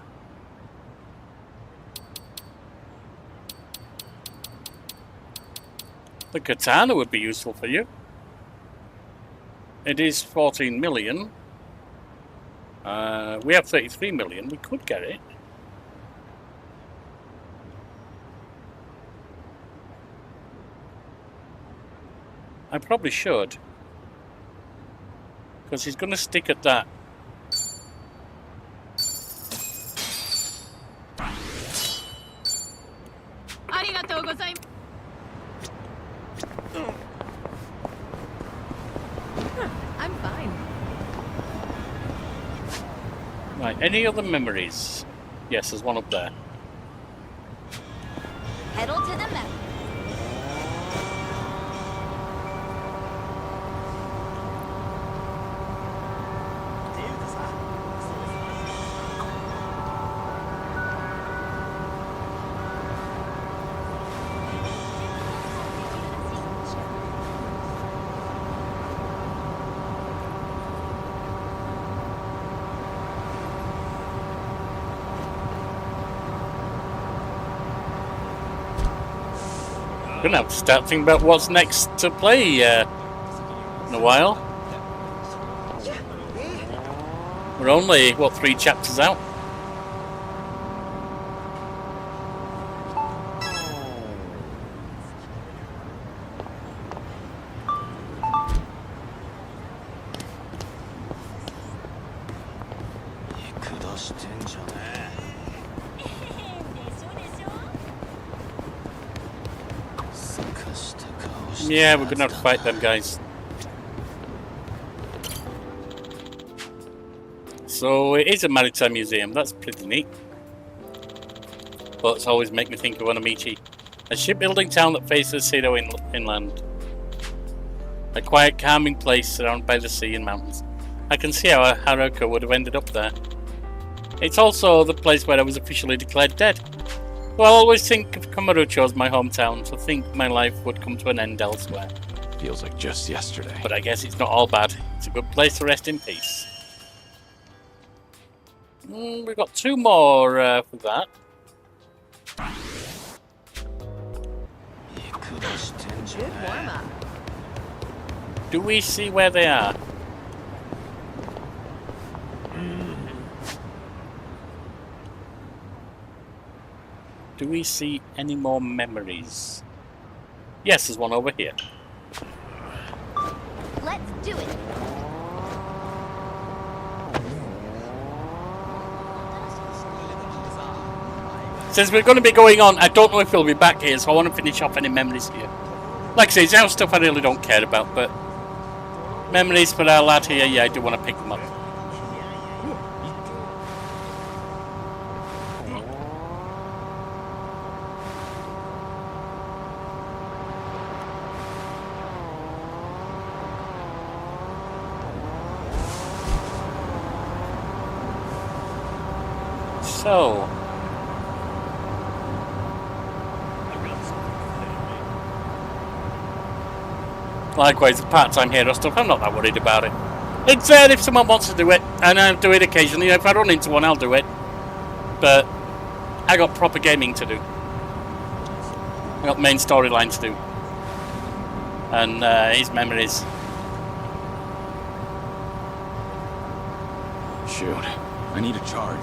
The katana would be useful for you. It is 14 million. We have 33 million. We could get it. I probably should. Because he's going to stick at that. I'm fine. Right, any other memories? Yes, there's one up there. Pedal to the metal. Gonna have to start thinking about what's next to play in a while. We're only, what, 3 chapters out? Yeah, we're gonna have to fight them guys. So it is a maritime museum, that's pretty neat. But it's always make me think of Onamichi. A shipbuilding town that faces Seto inland. A quiet, calming place surrounded by the sea and mountains. I can see how Haruka would have ended up there. It's also the place where I was officially declared dead. Well, I always think of Kamurocho as my hometown, so think my life would come to an end elsewhere. Feels like just yesterday. But I guess it's not all bad. It's a good place to rest in peace. We've got 2 more for that. Good warm-up. Do we see where they are? Do we see any more memories? Yes, there's one over here. Let's do it. Since we're going to be going on, I don't know if we'll be back here, so I want to finish off any memories here. Like I say, it's our stuff I really don't care about, but memories for our lad here, yeah, I do want to pick them up. So, likewise, the part-time hero stuff, I'm not that worried about it. It's if someone wants to do it, and I'll do it occasionally. If I run into one, I'll do it. But I got proper gaming to do. I got main storyline to do. And his memories. Shoot, I need a charge.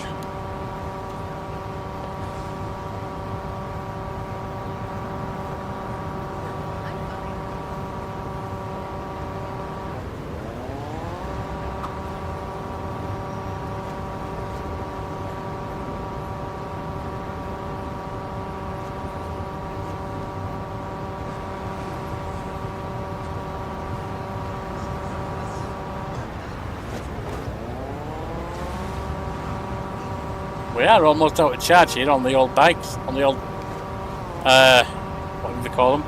We are almost out of charge here on the old bikes, on the old, what do they call them?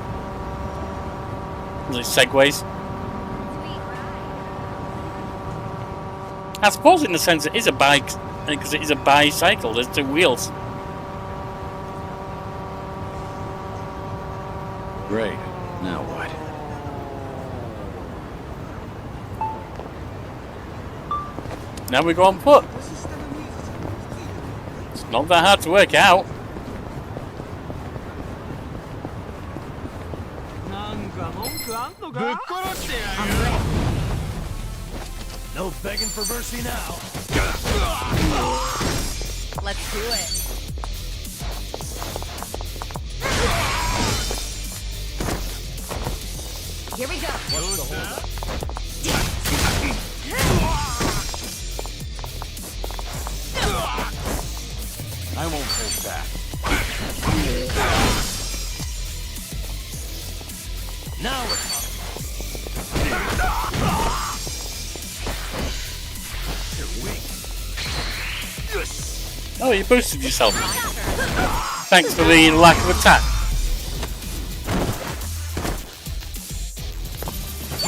The segways. I suppose in a sense it is a bike, because it is a bicycle, there's two wheels. Great. Now what? Now we go on foot. It's not that hard to work out. No begging for mercy now. Let's do it. Here we go. I won't hold back. Now we're talking. You're weak. Oh, you boosted yourself. Thanks for the lack of attack.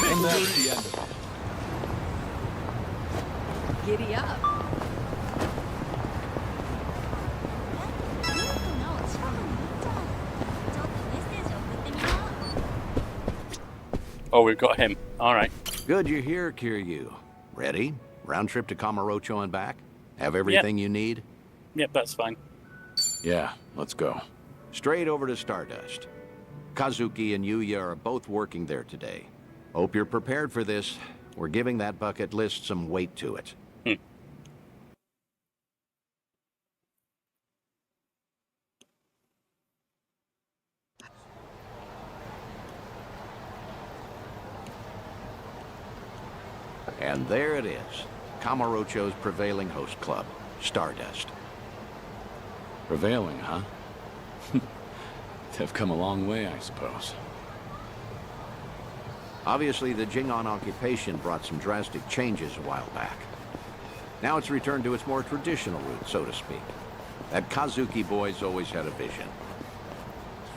And that's the end of it. Giddy up. Oh, we've got him. Alright. Good you're here, Kiryu. Ready? Round trip to Kamurocho and back? Have everything you need? Yep, that's fine. Yeah, let's go. Straight over to Stardust. Kazuki and Yuya are both working there today. Hope you're prepared for this. We're giving that bucket list some weight to it. And there it is. Kamurocho's prevailing host club, Stardust. Prevailing, huh? They've come a long way, I suppose. Obviously, the Jingon occupation brought some drastic changes a while back. Now it's returned to its more traditional roots, so to speak. That Kazuki boy's always had a vision.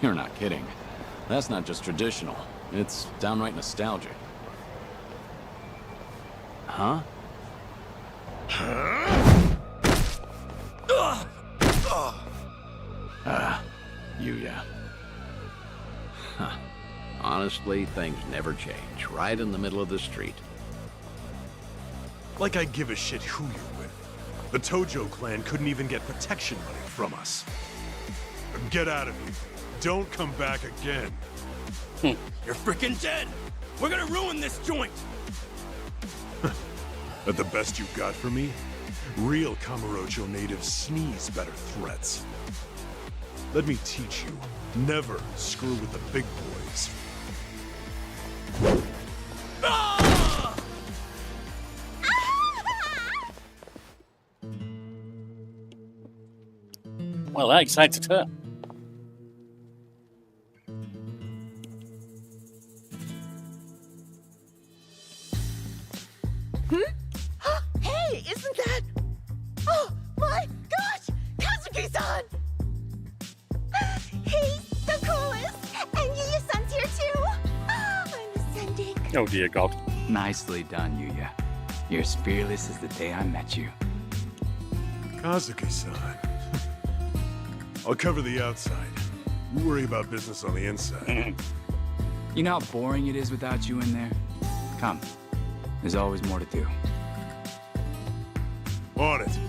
You're not kidding. That's not just traditional. It's downright nostalgic. Huh? Yuya. Huh. Honestly, things never change. Right in the middle of the street. Like I give a shit who you're with. The Tojo clan couldn't even get protection money from us. Get out of here. Don't come back again. You're freaking dead! We're gonna ruin this joint! That the best you got for me? Real Kamurocho natives sneeze better threats. Let me teach you. Never screw with the big boys. goes. Well, that excited her. Hey, isn't that... Oh, my gosh! Kazuki-san! He's the coolest! And Yuya-san's here too! Oh, I'm ascending. Oh dear God. Nicely done, Yuya. You're as fearless as the day I met you. Kazuki-san. I'll cover the outside. You worry about business on the inside. You know how boring it is without you in there? Come. There's always more to do. On it.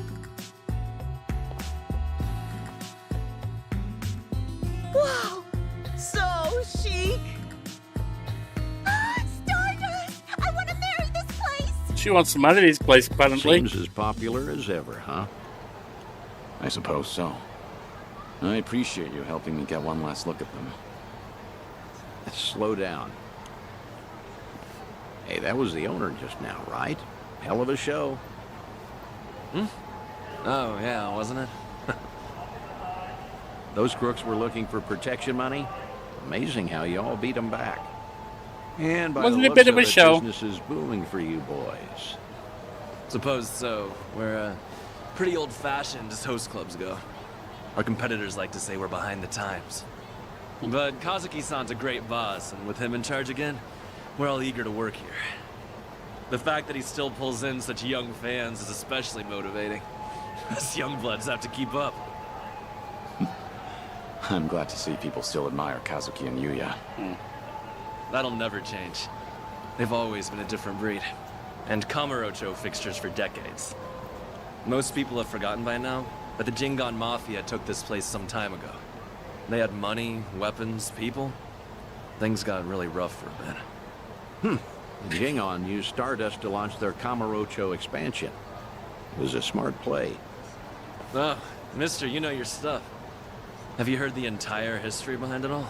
Wow! So chic! Stardust! I want to marry this place! She wants to marry this place, apparently. Seems as popular as ever, huh? I suppose so. I appreciate you helping me get one last look at them. Slow down. Hey, that was the owner just now, right? Hell of a show. Oh, yeah, wasn't it? Those crooks were looking for protection money. Amazing how you all beat them back. And by Wasn't the it a bit looks of a it, show? business is booming for you boys. Suppose so. We're pretty old-fashioned as host clubs go. Our competitors like to say we're behind the times. But Kazuki-san's a great boss, and with him in charge again, we're all eager to work here. The fact that he still pulls in such young fans is especially motivating. Us young bloods have to keep up. I'm glad to see people still admire Kazuki and Yuya. That'll never change. They've always been a different breed. And Kamurocho fixtures for decades. Most people have forgotten by now, but the Jingon Mafia took this place some time ago. They had money, weapons, people. Things got really rough for a bit. Jingon used Stardust to launch their Kamurocho expansion. It was a smart play. Oh, mister, you know your stuff. Have you heard the entire history behind it all?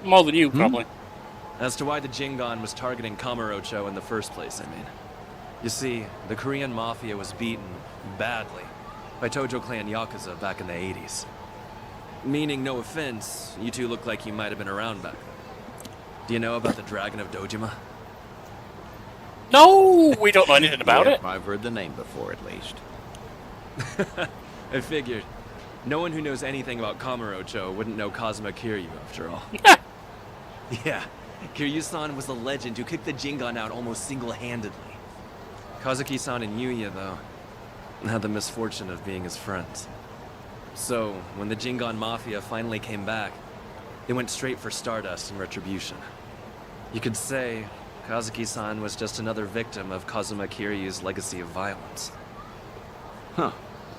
More than you, probably. As to why the Jingon was targeting Kamurocho in the first place, I mean. You see, the Korean Mafia was beaten, badly, by Tojo Clan Yakuza back in the 80s. Meaning, no offense, you two look like you might have been around back then. Do you know about the Dragon of Dojima? No, we don't know anything about Yep, it. I've heard the name before, at least. I figured. No one who knows anything about Kamurocho wouldn't know Kazuma Kiryu, after all. Yeah, Kiryu-san was the legend who kicked the Jingon out almost single-handedly. Kazuki-san and Yuya, though, had the misfortune of being his friends. So, when the Jingon Mafia finally came back, they went straight for Stardust and Retribution. You could say Kazuki-san was just another victim of Kazuma Kiryu's legacy of violence. Huh.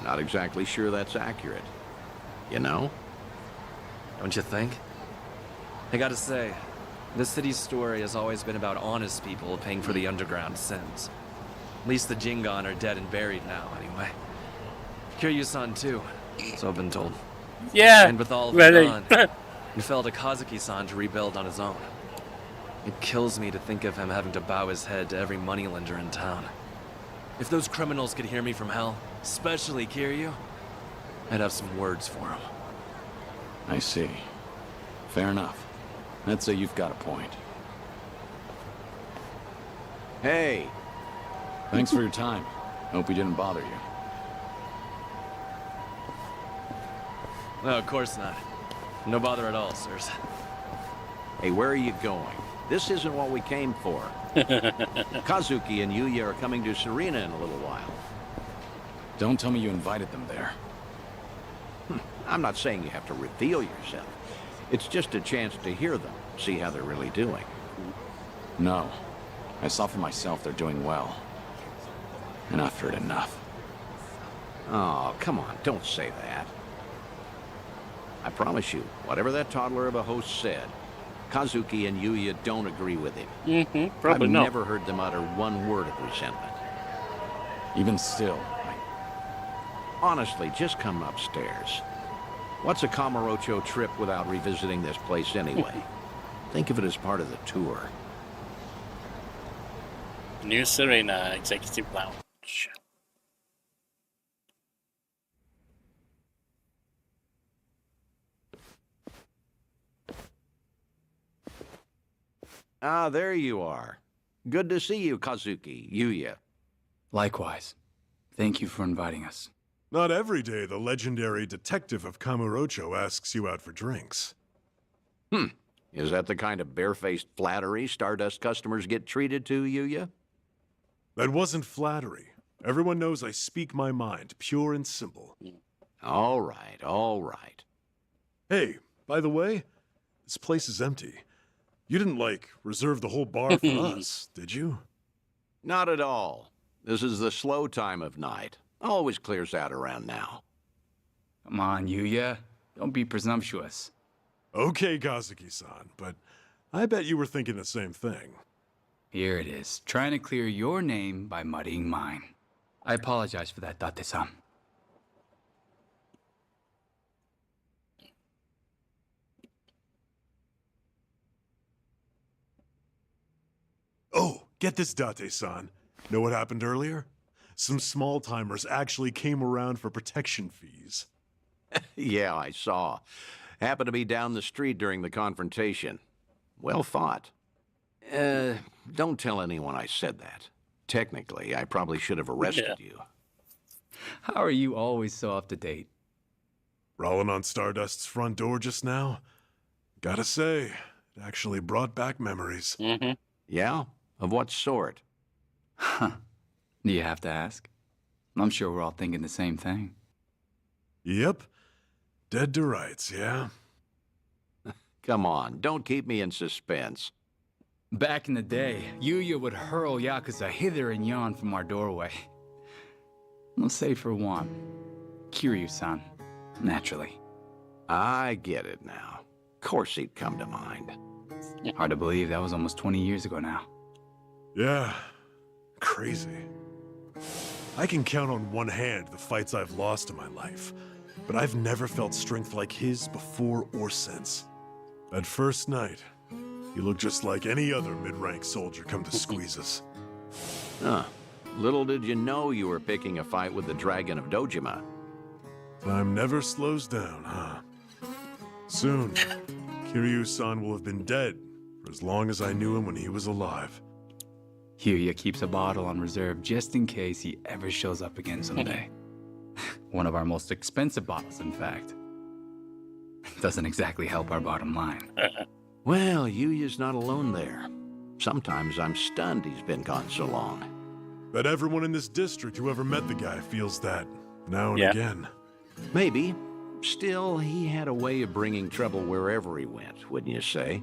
Not exactly sure that's accurate. You know? Don't you think? I gotta say, this city's story has always been about honest people paying for the underground sins. At least the Jingon are dead and buried now, anyway. Kiryu-san too, so I've been told. Yeah, And with all of really. it gone, it fell to Kazuki-san to rebuild on his own. It kills me to think of him having to bow his head to every moneylender in town. If those criminals could hear me from hell, especially Kiryu, I'd have some words for him. I see. Fair enough. I'd say you've got a point. Hey, Thanks for your time. Hope we didn't bother you. No, of course not. No bother at all, sirs. hey, where are you going? This isn't what we came for. Kazuki and Yuya are coming to Serena in a little while. Don't tell me you invited them there. I'm not saying you have to reveal yourself. It's just a chance to hear them, see how they're really doing. No. I saw for myself they're doing well. And I've heard enough. Oh, come on, don't say that. I promise you, whatever that toddler of a host said, Kazuki and Yuya don't agree with him. Probably I've not. never heard them utter one word of resentment. Even still, Honestly, just come upstairs. What's a Kamurocho trip without revisiting this place anyway? Think of it as part of the tour. New Serena Executive Lounge. Ah, there you are. Good to see you, Kazuki, Yuya. Likewise. Thank you for inviting us. Not every day the legendary detective of Kamurocho asks you out for drinks. Is that the kind of barefaced flattery Stardust customers get treated to, Yuya? That wasn't flattery. Everyone knows I speak my mind, pure and simple. All right, all right. Hey, by the way, this place is empty. You didn't, like, reserve the whole bar for us, did you? Not at all. This is the slow time of night. Always clears out around now. Come on, Yuya. Don't be presumptuous. Okay, Kazuki-san, but I bet you were thinking the same thing. Here it is, trying to clear your name by muddying mine. I apologize for that, Date-san. Oh, get this, Date-san. Know what happened earlier? Some small-timers actually came around for protection fees. Yeah, I saw. Happened to be down the street during the confrontation. Well fought. Don't tell anyone I said that. Technically, I probably should have arrested you. How are you always so up to date? Rolling on Stardust's front door just now? Gotta say, it actually brought back memories. Yeah? Of what sort? Huh. Do you have to ask? I'm sure we're all thinking the same thing. Yep. Dead to rights, yeah? Come on, don't keep me in suspense. Back in the day, Yuya would hurl Yakuza hither and yon from our doorway. Let's say for one, Kiryu-san, naturally. I get it now. Of course he'd come to mind. Hard to believe that was almost 20 years ago now. Yeah. Crazy. I can count on one hand the fights I've lost in my life, but I've never felt strength like his before or since. That first night, he looked just like any other mid-rank soldier come to squeeze us. Huh. Little did you know you were picking a fight with the Dragon of Dojima. Time never slows down, huh? Soon, Kiryu-san will have been dead for as long as I knew him when he was alive. Yuya keeps a bottle on reserve just in case he ever shows up again someday. One of our most expensive bottles, in fact. Doesn't exactly help our bottom line. Well, Yuya's not alone there. Sometimes I'm stunned he's been gone so long. Bet everyone in this district who ever met the guy feels that, now and again. Maybe. Still, he had a way of bringing trouble wherever he went, wouldn't you say?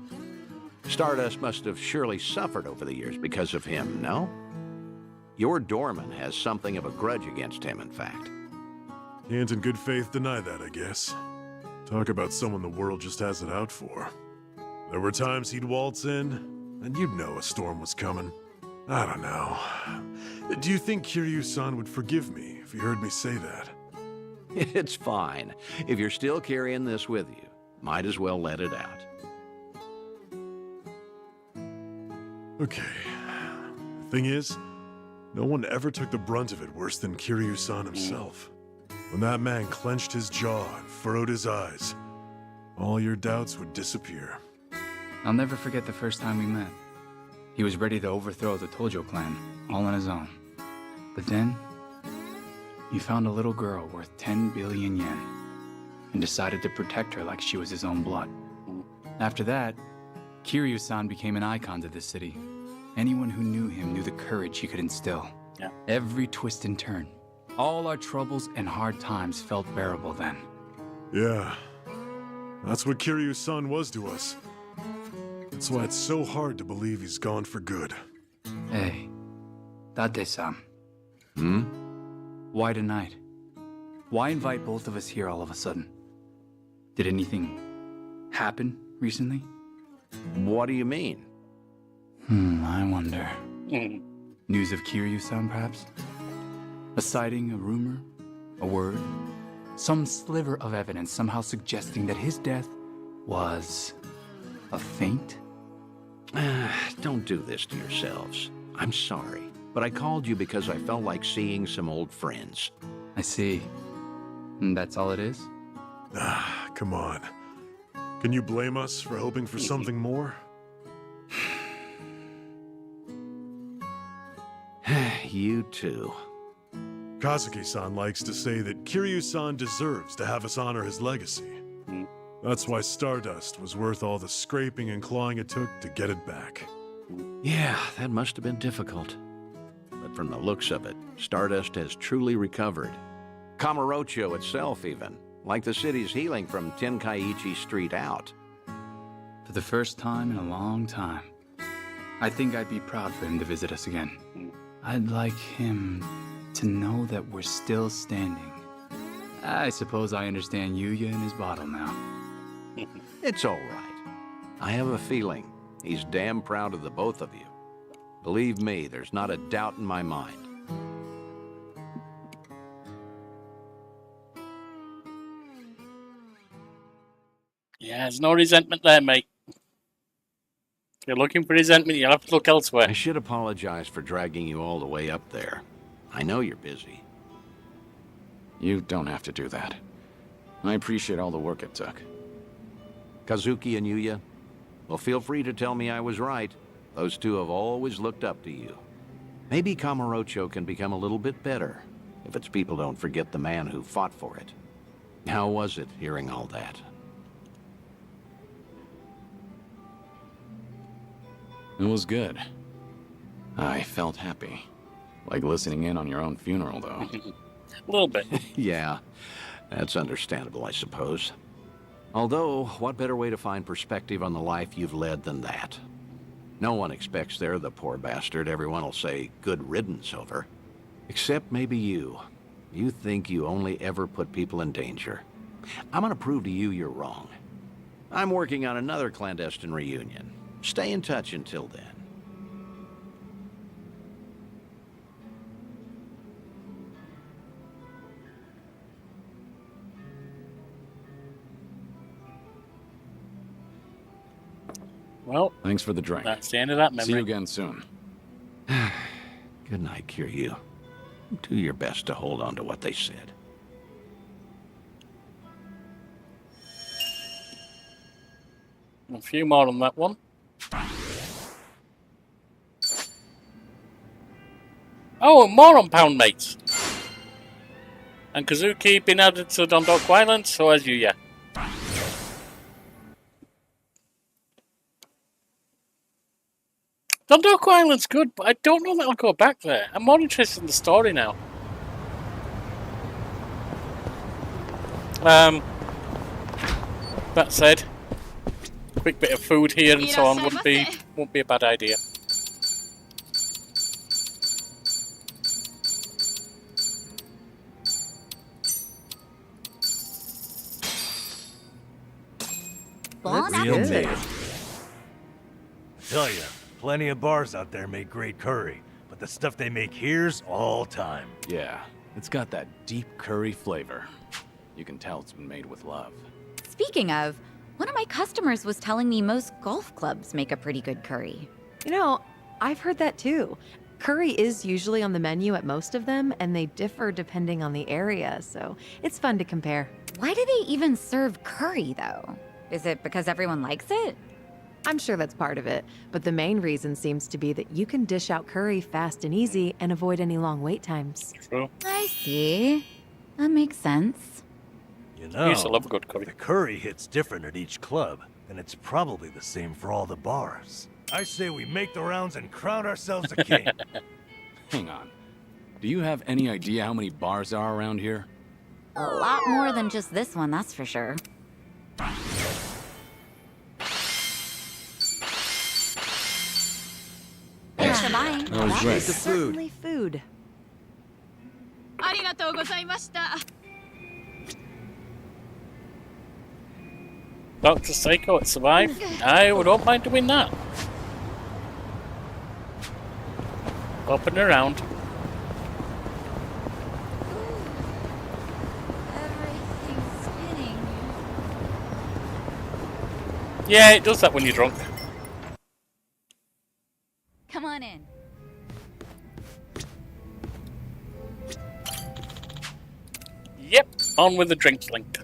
Stardust must have surely suffered over the years because of him, no? Your doorman has something of a grudge against him, in fact. Can't in good faith deny that, I guess. Talk about someone the world just has it out for. There were times he'd waltz in, and you'd know a storm was coming. I don't know. Do you think Kiryu-san would forgive me if he heard me say that? It's fine. If you're still carrying this with you, might as well let it out. Okay. The thing is, no one ever took the brunt of it worse than Kiryu-san himself. When that man clenched his jaw and furrowed his eyes, all your doubts would disappear. I'll never forget the first time we met. He was ready to overthrow the Tojo clan, all on his own. But then, he found a little girl worth 10 billion yen, and decided to protect her like she was his own blood. After that, Kiryu-san became an icon to this city. Anyone who knew him knew the courage he could instill. Yeah. Every twist and turn. All our troubles and hard times felt bearable then. Yeah. That's what Kiryu-san was to us. That's why it's so hard to believe he's gone for good. Hey, Date-san. Hmm? Why tonight? Why invite both of us here all of a sudden? Did anything happen recently? What do you mean? I wonder. News of Kiryu-san, perhaps? A sighting, a rumor, a word? Some sliver of evidence somehow suggesting that his death was a feint? Don't do this to yourselves. I'm sorry, but I called you because I felt like seeing some old friends. I see. And that's all it is? Ah, come on. Can you blame us for hoping for something more? You too. Kazuki-san likes to say that Kiryu-san deserves to have us honor his legacy. That's why Stardust was worth all the scraping and clawing it took to get it back. Yeah, that must have been difficult. But from the looks of it, Stardust has truly recovered. Kamurocho itself even, like the city's healing from Tenkaichi Street out. For the first time in a long time. I think I'd be proud for him to visit us again. I'd like him to know that we're still standing. I suppose I understand Yuya and his bottle now. It's all right. I have a feeling he's damn proud of the both of you. Believe me, there's not a doubt in my mind. Yeah, there's no resentment there, mate. If you're looking for resentment, you'll have to look elsewhere. I should apologize for dragging you all the way up there. I know you're busy. You don't have to do that. I appreciate all the work it took. Kazuki and Yuya, well, feel free to tell me I was right. Those two have always looked up to you. Maybe Kamurocho can become a little bit better, if its people don't forget the man who fought for it. How was it, hearing all that? It was good. I felt happy. Like listening in on your own funeral, though. A little bit. Yeah, that's understandable, I suppose. Although, what better way to find perspective on the life you've led than that? No one expects they're the poor bastard everyone will say good riddance over. Except maybe you. You think you only ever put people in danger. I'm gonna prove to you you're wrong. I'm working on another clandestine reunion. Stay in touch until then. Well, thanks for the drink. That's the end of that memory. See you again soon. Good night, Kiryu. Do your best to hold on to what they said. A few more on that one. Oh, more on Pound Mates. And Kazuki been added to Dondoku Island, so has Yuya. Dondoku Island's good, but I don't know that I'll go back there. I'm more interested in the story now. That said, quick bit of food here and so on won't be a bad idea. Bon Real appetit. made. Tell ya, plenty of bars out there make great curry, but the stuff they make here's all time. Yeah, it's got that deep curry flavor. You can tell it's been made with love. Speaking of, one of my customers was telling me most golf clubs make a pretty good curry. You know, I've heard that too. Curry is usually on the menu at most of them, and they differ depending on the area, so it's fun to compare. Why do they even serve curry, though? Is it because everyone likes it? I'm sure that's part of it, but the main reason seems to be that you can dish out curry fast and easy and avoid any long wait times. True. I see. That makes sense. You know, I used to love a good curry. the curry hits different at each club, and it's probably the same for all the bars. I say we make the rounds and crown ourselves a king. Hang on. Do you have any idea how many bars there are around here? A lot more than just this one, that's for sure. Thanks for buying. That was That great. is certainly food. Dr. Saeko, it survived. I don't mind doing that. Up and around. Everything's spinning. Yeah, it does that when you're drunk. On with the drink link.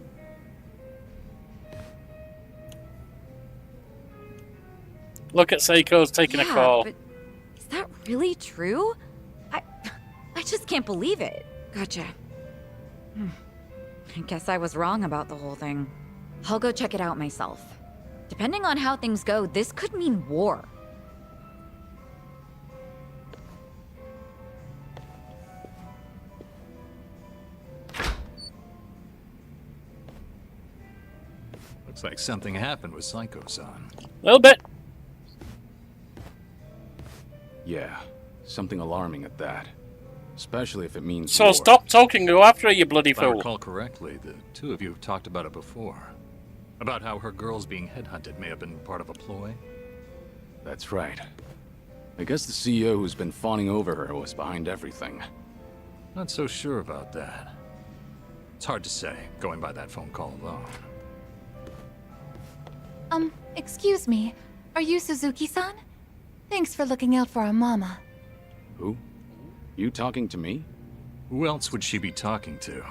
Look at Saeko's taking a call. But is that really true? I just can't believe it. Gotcha. I guess I was wrong about the whole thing. I'll go check it out myself. Depending on how things go, this could mean war. Looks like something happened with Saeko-san. A little bit. Yeah, something alarming at that. Especially if it means So war. stop talking, go after her, you bloody If I fool. recall correctly, the two of you have talked about it before. About how her girls being headhunted may have been part of a ploy. That's right. I guess the CEO who's been fawning over her was behind everything. Not so sure about that. It's hard to say, going by that phone call alone. Excuse me. Are you Suzuki-san? Thanks for looking out for our mama. Who? You talking to me? Who else would she be talking to?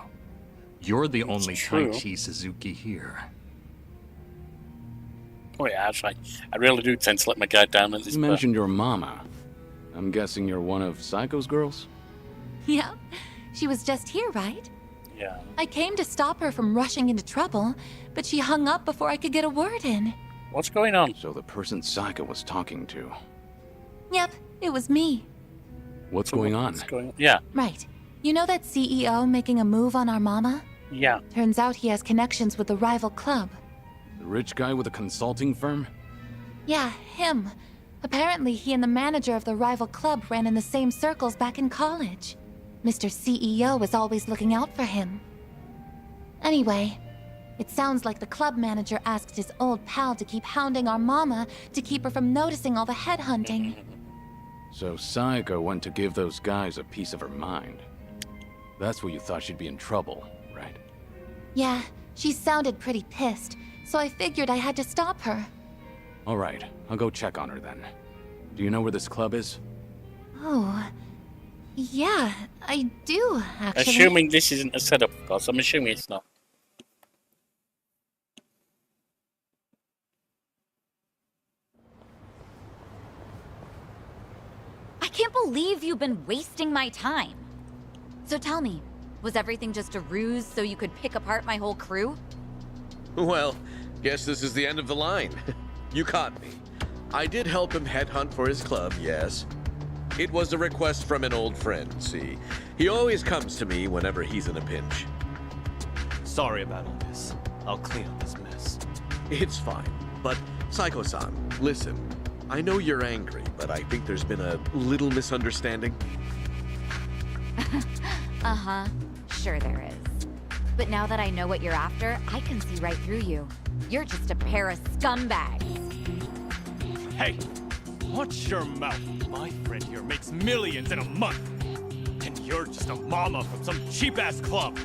You're the only true. Taichi Suzuki here. Oh yeah, actually, I really do tend to let my guard down at this You point. mentioned your mama. I'm guessing you're one of Saeko's girls? Yeah, she was just here, right? Yeah. I came to stop her from rushing into trouble, but she hung up before I could get a word in. What's going on? So the person Saeko was talking to. Yep, it was me. What's going on? What's going on? Yeah. Right. You know that CEO making a move on our mama? Yeah. Turns out he has connections with the rival club. The rich guy with a consulting firm? Yeah, him. Apparently he and the manager of the rival club ran in the same circles back in college. Mr. CEO was always looking out for him. Anyway, it sounds like the club manager asked his old pal to keep hounding our mama to keep her from noticing all the headhunting. So Saeko went to give those guys a piece of her mind. That's what you thought she'd be in trouble, right? Yeah, she sounded pretty pissed, so I figured I had to stop her. Alright, I'll go check on her then. Do you know where this club is? Oh, yeah, I do, actually. Assuming this isn't a setup, of course. I'm assuming it's not. I can't believe you've been wasting my time. So tell me, was everything just a ruse so you could pick apart my whole crew? Well, guess this is the end of the line. You caught me. I did help him headhunt for his club, yes. It was a request from an old friend, see. He always comes to me whenever he's in a pinch. Sorry about all this. I'll clean up this mess. It's fine. But, Saeko-san, listen. I know you're angry, but I think there's been a little misunderstanding. Uh-huh. Sure there is. But now that I know what you're after, I can see right through you. You're just a pair of scumbags. Hey, watch your mouth. My friend here makes millions in a month. And you're just a mama from some cheap-ass club.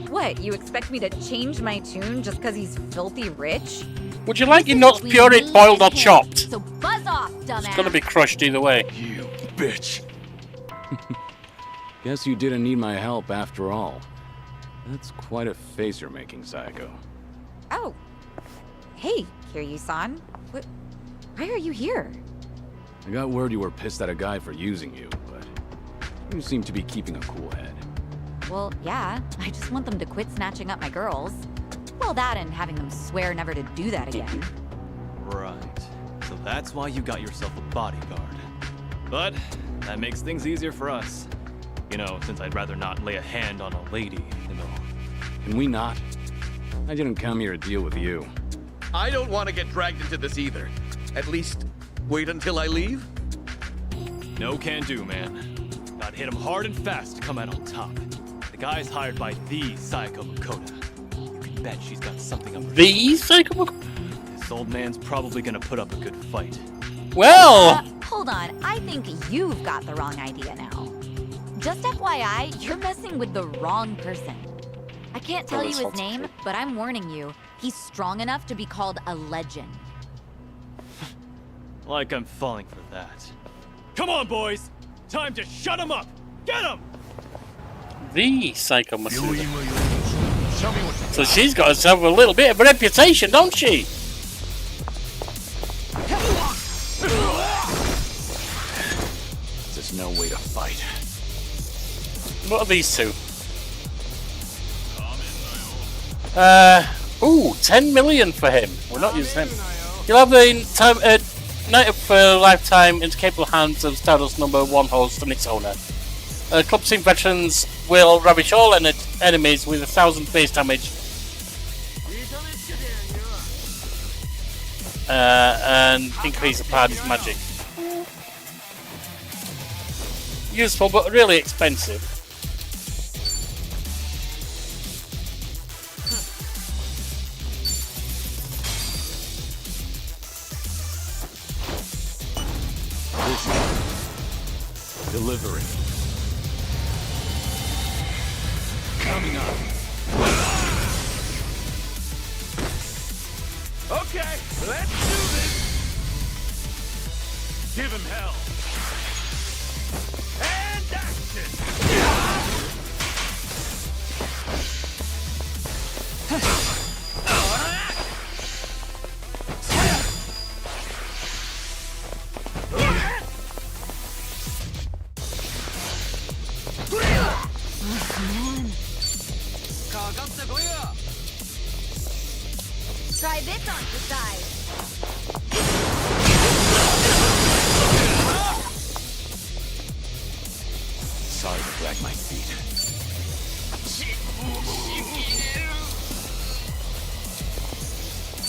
What, you expect me to change my tune just because he's filthy rich? Would you like your nuts pureed, boiled, or chopped? So buzz off, dumbass! It's gonna be crushed either way. You bitch. Guess you didn't need my help after all. That's quite a face you're making, Saeko. Oh. Hey, Kiryu-san. Why are you here? I got word you were pissed at a guy for using you, but you seem to be keeping a cool head. Well, yeah. I just want them to quit snatching up my girls. Well, that and having them swear never to do that again. Right. So that's why you got yourself a bodyguard. But that makes things easier for us. You know, since I'd rather not lay a hand on a lady and all. Can we not? I didn't come here to deal with you. I don't want to get dragged into this either. At least, wait until I leave? No can do, man. Gotta hit him hard and fast to come out on top. The guy's hired by the Saeko Makoto. You can bet she's got something up her The Saeko? This old man's probably gonna put up a good fight. Well... Hold on. I think you've got the wrong idea now. Just FYI, you're messing with the wrong person. I can't tell you his name, but I'm warning you. He's strong enough to be called a legend. Like I'm falling for that. Come on, boys! Time to shut him up! Get him! The Saeko Masuda. So she's got herself a little bit of a reputation, don't she? There's no way to fight. What are these two? Ooh, 10 million for him. We're not using him. You'll have the night of lifetime into capable hands of Stardust number 1 host and its owner. Club team veterans will ravish all enemies with 1,000 base damage. And increase the party's magic. Useful, but really expensive. Delivery. Coming up. Okay, let's do this. Give him hell. And action. Try this on the side. Sorry to drag my feet.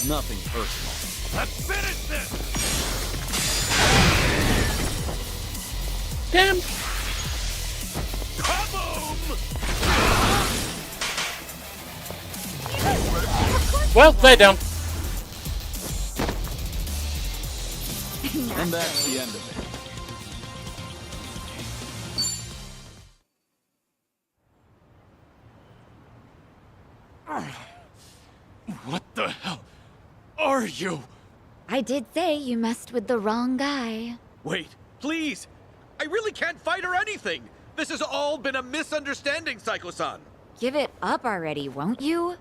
Nothing personal. Let's finish this. Damn. Kaboom! Well, they're down. And that's the end of it. What the hell are you? I did say you messed with the wrong guy. Wait, please! I really can't fight or anything! This has all been a misunderstanding, Saeko-san! Give it up already, won't you?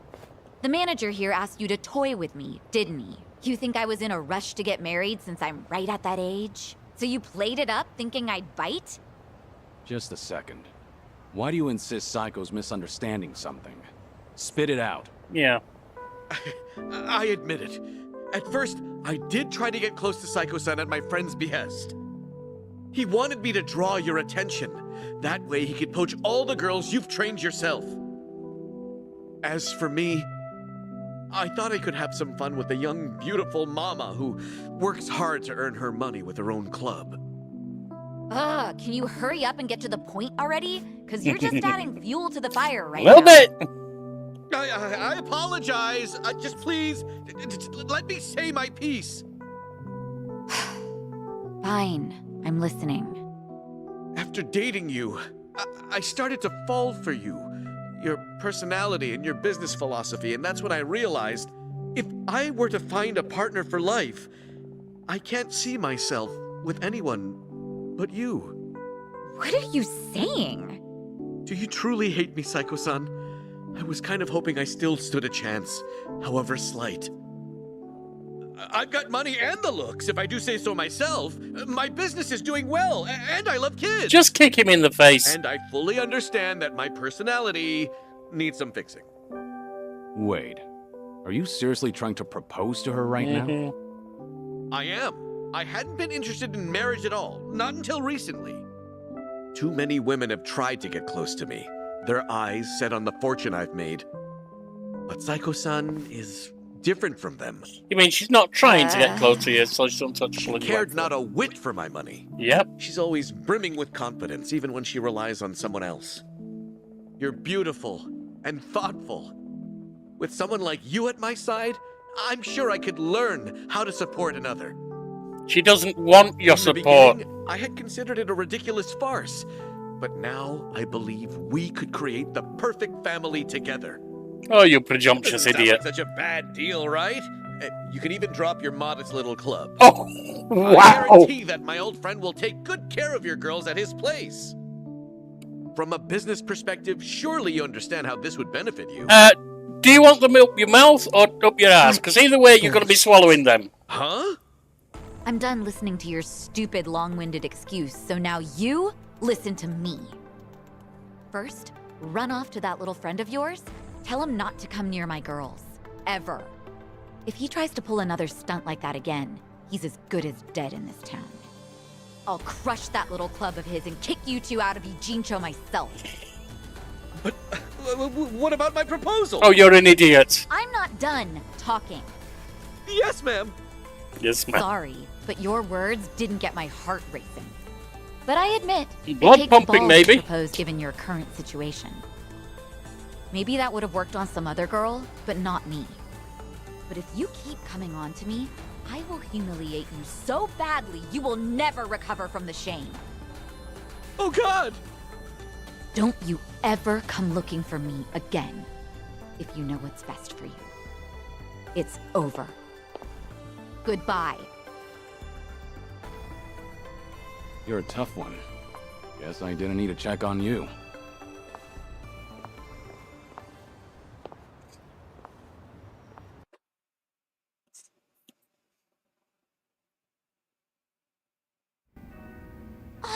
The manager here asked you to toy with me, didn't he? You think I was in a rush to get married since I'm right at that age? So you played it up thinking I'd bite? Just a second. Why do you insist Saiko's misunderstanding something? Spit it out. Yeah. I admit it. At first, I did try to get close to Saeko-san at my friend's behest. He wanted me to draw your attention. That way he could poach all the girls you've trained yourself. As for me, I thought I could have some fun with a young, beautiful mama who works hard to earn her money with her own club. Ugh, can you hurry up and get to the point already? Because you're just adding fuel to the fire right Little now. bit. I apologize. Just please, let me say my piece. Fine, I'm listening. After dating you, I started to fall for you. Your personality and your business philosophy, and that's when I realized if I were to find a partner for life, I can't see myself with anyone but you. What are you saying? Do you truly hate me, Saeko-san? I was kind of hoping I still stood a chance, however slight. I've got money and the looks, if I do say so myself. My business is doing well, and I love kids. Just kick him in the face. And I fully understand that my personality needs some fixing. Wait. Are you seriously trying to propose to her right now? I am. I hadn't been interested in marriage at all, not until recently. Too many women have tried to get close to me, their eyes set on the fortune I've made. But Saeko-san is different from them. You mean she's not trying to get close to you, so she don't touch She cared not a whit for my money. Yep. She's always brimming with confidence, even when she relies on someone else. You're beautiful and thoughtful. With someone like you at my side, I'm sure I could learn how to support another. She doesn't want your From the support. beginning, I had considered it a ridiculous farce, but now I believe we could create the perfect family together. Oh, you presumptuous Doesn't sound idiot. like such a bad deal, right? You can even drop your modest little club. Oh, wow. I guarantee that my old friend will take good care of your girls at his place. From a business perspective, surely you understand how this would benefit you. Do you want them up your mouth or up your ass? Because either way, you're going to be swallowing them. Huh? I'm done listening to your stupid, long-winded excuse, so now you listen to me. First, run off to that little friend of yours. Tell him not to come near my girls. Ever. If he tries to pull another stunt like that again, he's as good as dead in this town. I'll crush that little club of his and kick you two out of Ijincho myself. But what about my proposal? Oh, you're an idiot. I'm not done talking. Yes, ma'am. Yes, ma'am. Sorry, but your words didn't get my heart racing. But I admit, Blood it takes pumping, balls maybe. to propose given your current situation. Maybe that would have worked on some other girl, but not me. But if you keep coming on to me, I will humiliate you so badly you will never recover from the shame. Oh, God! Don't you ever come looking for me again, if you know what's best for you. It's over. Goodbye. You're a tough one. Guess I didn't need to check on you.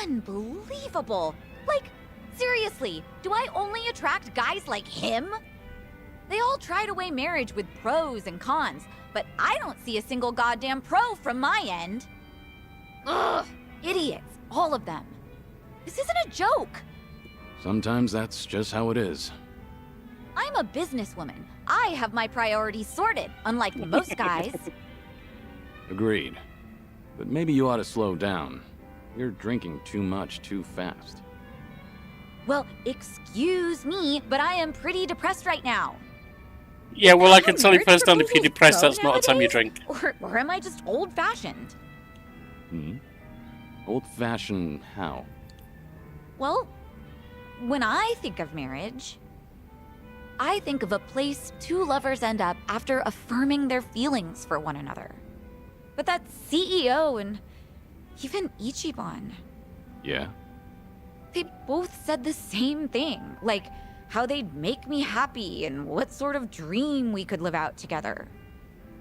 Unbelievable! Like, seriously, do I only attract guys like him? They all try to weigh marriage with pros and cons, but I don't see a single goddamn pro from my end. Ugh! Idiots, all of them. This isn't a joke. Sometimes that's just how it is. I'm a businesswoman. I have my priorities sorted, unlike most guys. Agreed. But maybe you ought to slow down. You're drinking too much too fast. Well, excuse me, but I am pretty depressed right now. Yeah, well, I can tell you marriage firsthand if you're proposals depressed, go that's not a time you nowadays? drink. Or am I just old-fashioned? Old-fashioned how? Well, when I think of marriage, I think of a place two lovers end up after affirming their feelings for one another. But that CEO and even Ichiban, Yeah? they both said the same thing, like how they'd make me happy and what sort of dream we could live out together.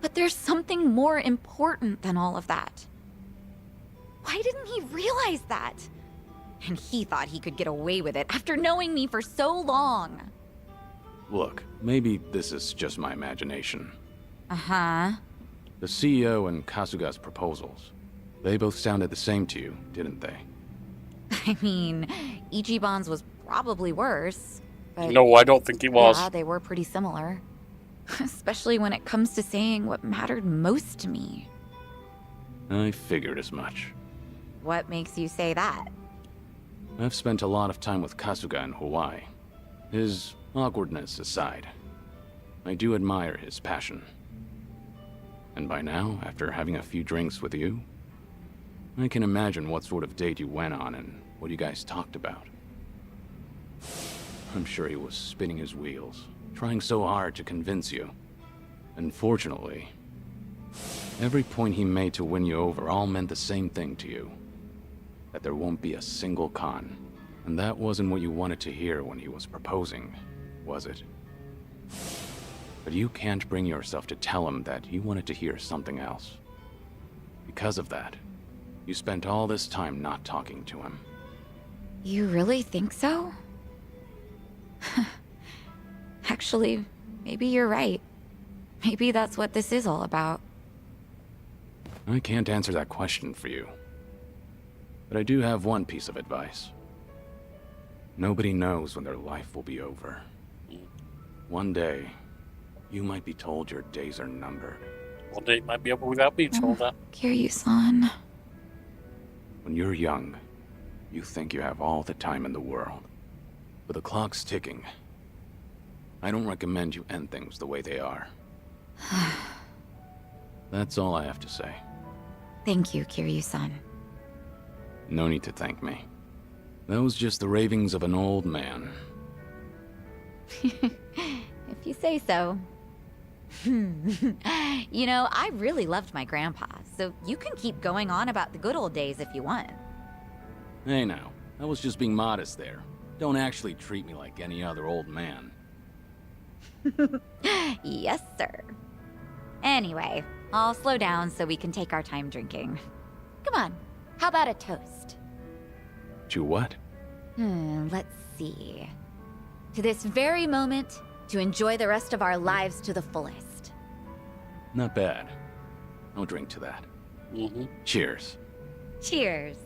But there's something more important than all of that. Why didn't he realize that? And he thought he could get away with it after knowing me for so long. Look, maybe this is just my imagination. Uh-huh. The CEO and Kasuga's proposals. They both sounded the same to you, didn't they? I mean, Ichiban's was probably worse. But No, I don't think it was. yeah, they were pretty similar. Especially when it comes to saying what mattered most to me. I figured as much. What makes you say that? I've spent a lot of time with Kasuga in Hawaii. His awkwardness aside, I do admire his passion. And by now, after having a few drinks with you, I can imagine what sort of date you went on and what you guys talked about. I'm sure he was spinning his wheels, trying so hard to convince you. Unfortunately, every point he made to win you over all meant the same thing to you. That there won't be a single con. And that wasn't what you wanted to hear when he was proposing, was it? But you can't bring yourself to tell him that you wanted to hear something else. Because of that, you spent all this time not talking to him. You really think so? Actually, maybe you're right. Maybe that's what this is all about. I can't answer that question for you. But I do have one piece of advice. Nobody knows when their life will be over. One day, you might be told your days are numbered. One day it might be over without being told that. Kiryu-san. When you're young, you think you have all the time in the world. But the clock's ticking. I don't recommend you end things the way they are. That's all I have to say. Thank you, Kiryu-san. No need to thank me. That was just the ravings of an old man. If you say so. You know, I really loved my grandpa, so you can keep going on about the good old days if you want. Hey now, I was just being modest there. Don't actually treat me like any other old man. Yes, sir. Anyway, I'll slow down so we can take our time drinking. Come on, how about a toast? To what? Let's see. To this very moment, to enjoy the rest of our lives to the fullest. Not bad. I'll drink to that. Cheers. Cheers.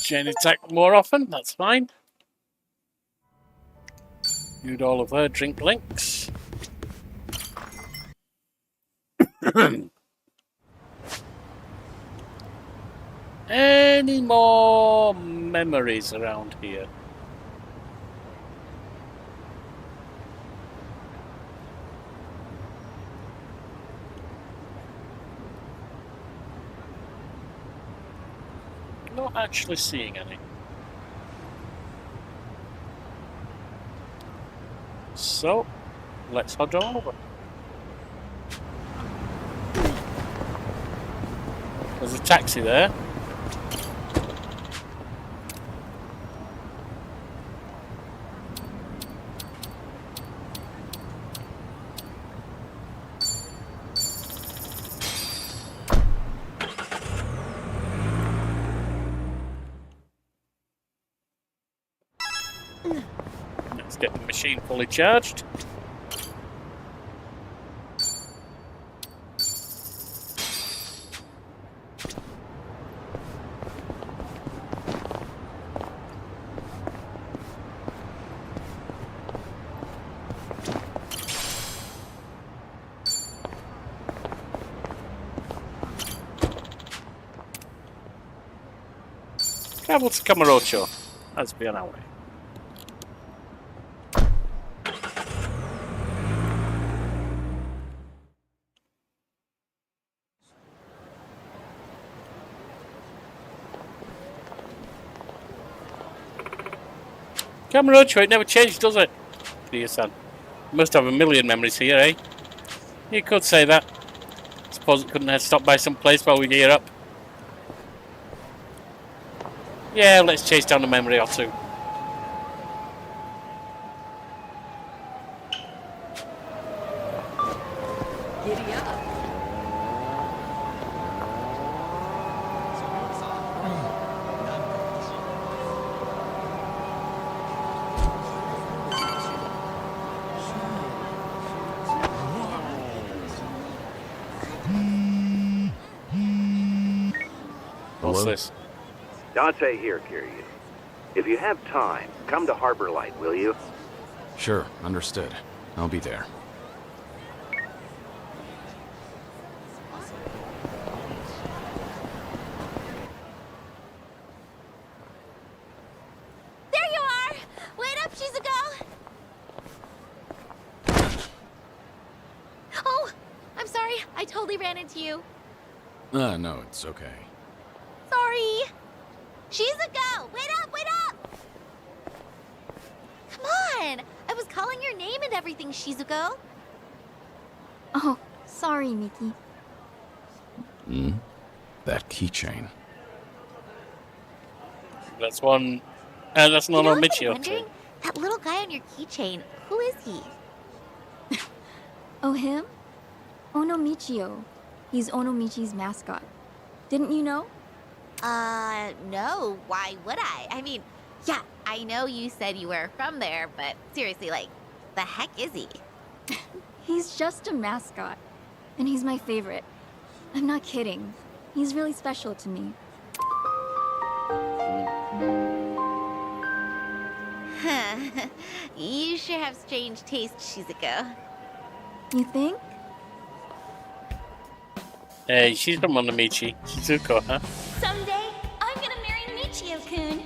Jane attack more often, that's fine. Viewed all of her drink links. Any more memories around here? Not actually seeing any. So, let's head on over. There's a taxi there. Let's get the machine fully charged. Travel to Camarocho. Let's be on our way. Camarocho, it never changed, does it? Dear son. You must have a million memories here, eh? You could say that. Suppose it couldn't have stopped by some place while we gear up. Yeah, let's chase down a memory or two. Giddy up. What's this? Dante here, Kiryu. If you have time, come to Harbor Light, will you? Sure, understood. I'll be there. There you are! Wait up, Shizuko! Oh, I'm sorry. I totally ran into you. No, it's okay. Sorry. Shizuko! Wait up, wait up! Come on! I was calling your name and everything, Shizuko. Oh, sorry, Miki. That keychain. That's one. That's not on I've been Michio. wondering, that little guy on your keychain, who is he? Oh, him? Ono Michio. He's Ono Michi's mascot. Didn't you know? No. Why would I? I mean, yeah, I know you said you were from there, but seriously, like, the heck is he? He's just a mascot. And he's my favorite. I'm not kidding. He's really special to me. You sure have strange taste, Shizuko. You think? Hey, she's from Monomichi. Shizuko, huh? Someday, I'm gonna marry Michio-kun.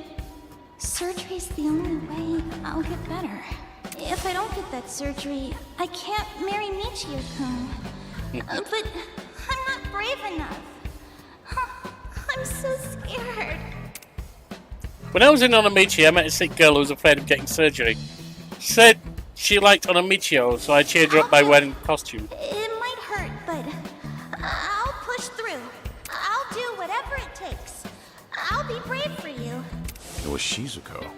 Surgery's the only way I'll get better. If I don't get that surgery, I can't marry Michio-kun. But I'm not brave enough. I'm so scared. When I was in Onomichi, I met a sick girl who was afraid of getting surgery. She said she liked Onomichio, so I cheered her up by wearing a costume. It might hurt, but I'll push through. I'll do whatever takes. I'll be brave for you. It was Shizuko.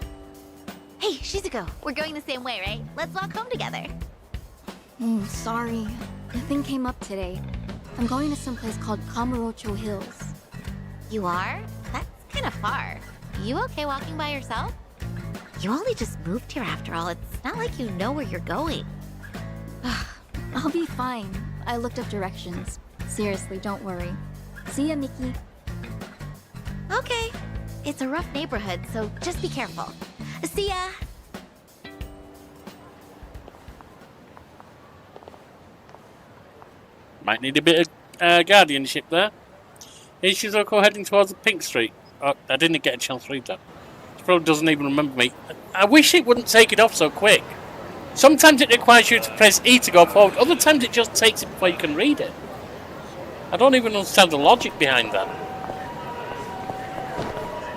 Hey, Shizuko, we're going the same way, right? Let's walk home together. Oh, sorry. Nothing came up today. I'm going to some place called Kamurocho Hills. You are? That's kind of far. You okay walking by yourself? You only just moved here after all. It's not like you know where you're going. I'll be fine. I looked up directions. Seriously, don't worry. See ya, Mickey. Okay. It's a rough neighborhood, so just be careful. See ya! Might need a bit of guardianship there. Is Shizuko heading towards the Pink Street? Oh, I didn't get a chance to read that. She probably doesn't even remember me. I wish it wouldn't take it off so quick. Sometimes it requires you to press E to go forward, other times it just takes it before you can read it. I don't even understand the logic behind that.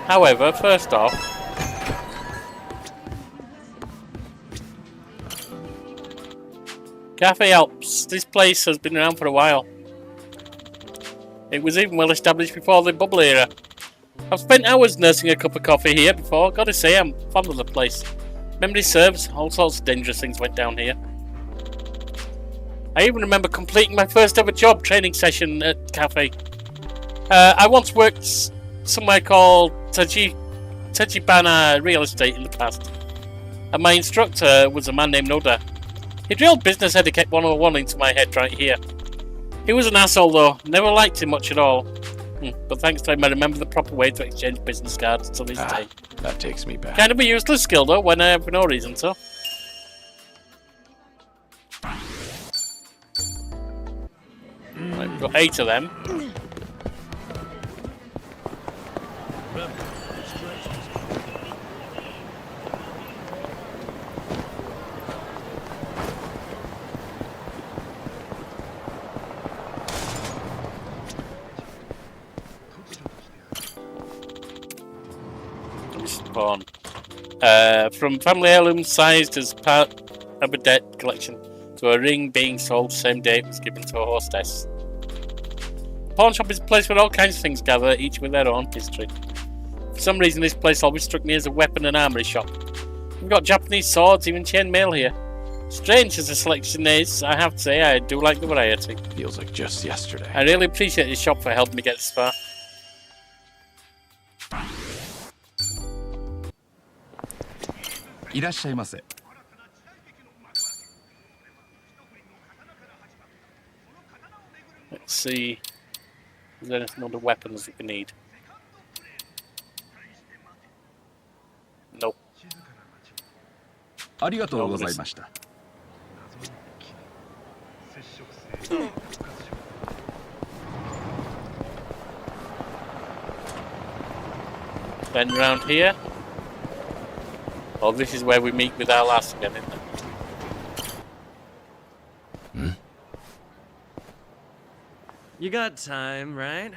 However, first off, Cafe Alps. This place has been around for a while. It was even well established before the bubble era. I've spent hours nursing a cup of coffee here before. Gotta say, I'm fond of the place. Memory serves, all sorts of dangerous things went down here. I even remember completing my first ever job training session at Cafe. I once worked somewhere called Tachibana Real Estate in the past. And my instructor was a man named Noda. He drilled business etiquette 101 into my head right here. He was an asshole though, never liked him much at all. But thanks to him I remember the proper way to exchange business cards to this day. That takes me back. Kind of a useless skill though, when I have no reason to. Right, we've got 8 of them. Spawn. From family heirloom sized as part of a debt collection to a ring being sold same day it was given to a hostess. Pawn shop is a place where all kinds of things gather, each with their own history. For some reason this place always struck me as a weapon and armoury shop. We've got Japanese swords, even chain mail here. Strange as the selection is, I have to say I do like the variety. Feels like just yesterday. I really appreciate this shop for helping me get this far. Let's see. Is there anything other weapons that we need? Nope. Then round here. Oh, this is where we meet with our last again, isn't it? You got time, right?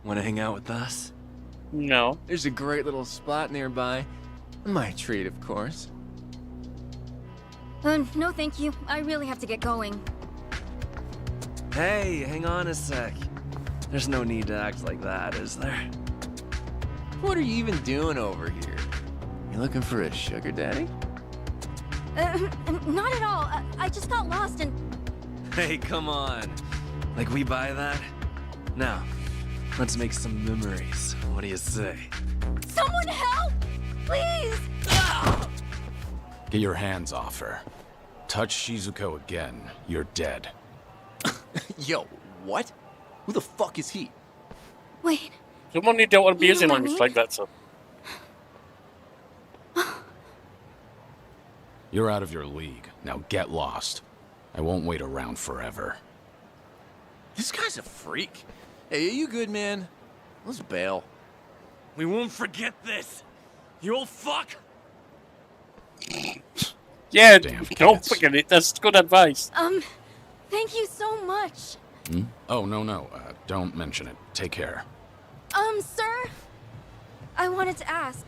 Want to hang out with us? No. There's a great little spot nearby. My treat, of course. No thank you. I really have to get going. Hey, hang on a sec. There's no need to act like that, is there? What are you even doing over here? You looking for a sugar daddy? Not at all. I just got lost and... Hey, come on. Like we buy that? Now, let's make some memories. What do you say? Someone help! Please! Get your hands off her. Touch Shizuko again, you're dead. Yo, what? Who the fuck is he? Wait. Someone you don't want to be You using know language what? like that, so. You're out of your league. Now get lost. I won't wait around forever. This guy's a freak. Hey, are you good, man? Let's bail. We won't forget this. You old fuck. Yeah, Damn don't kids. forget it. That's good advice. Thank you so much. Oh, no. Don't mention it. Take care. Sir? I wanted to ask.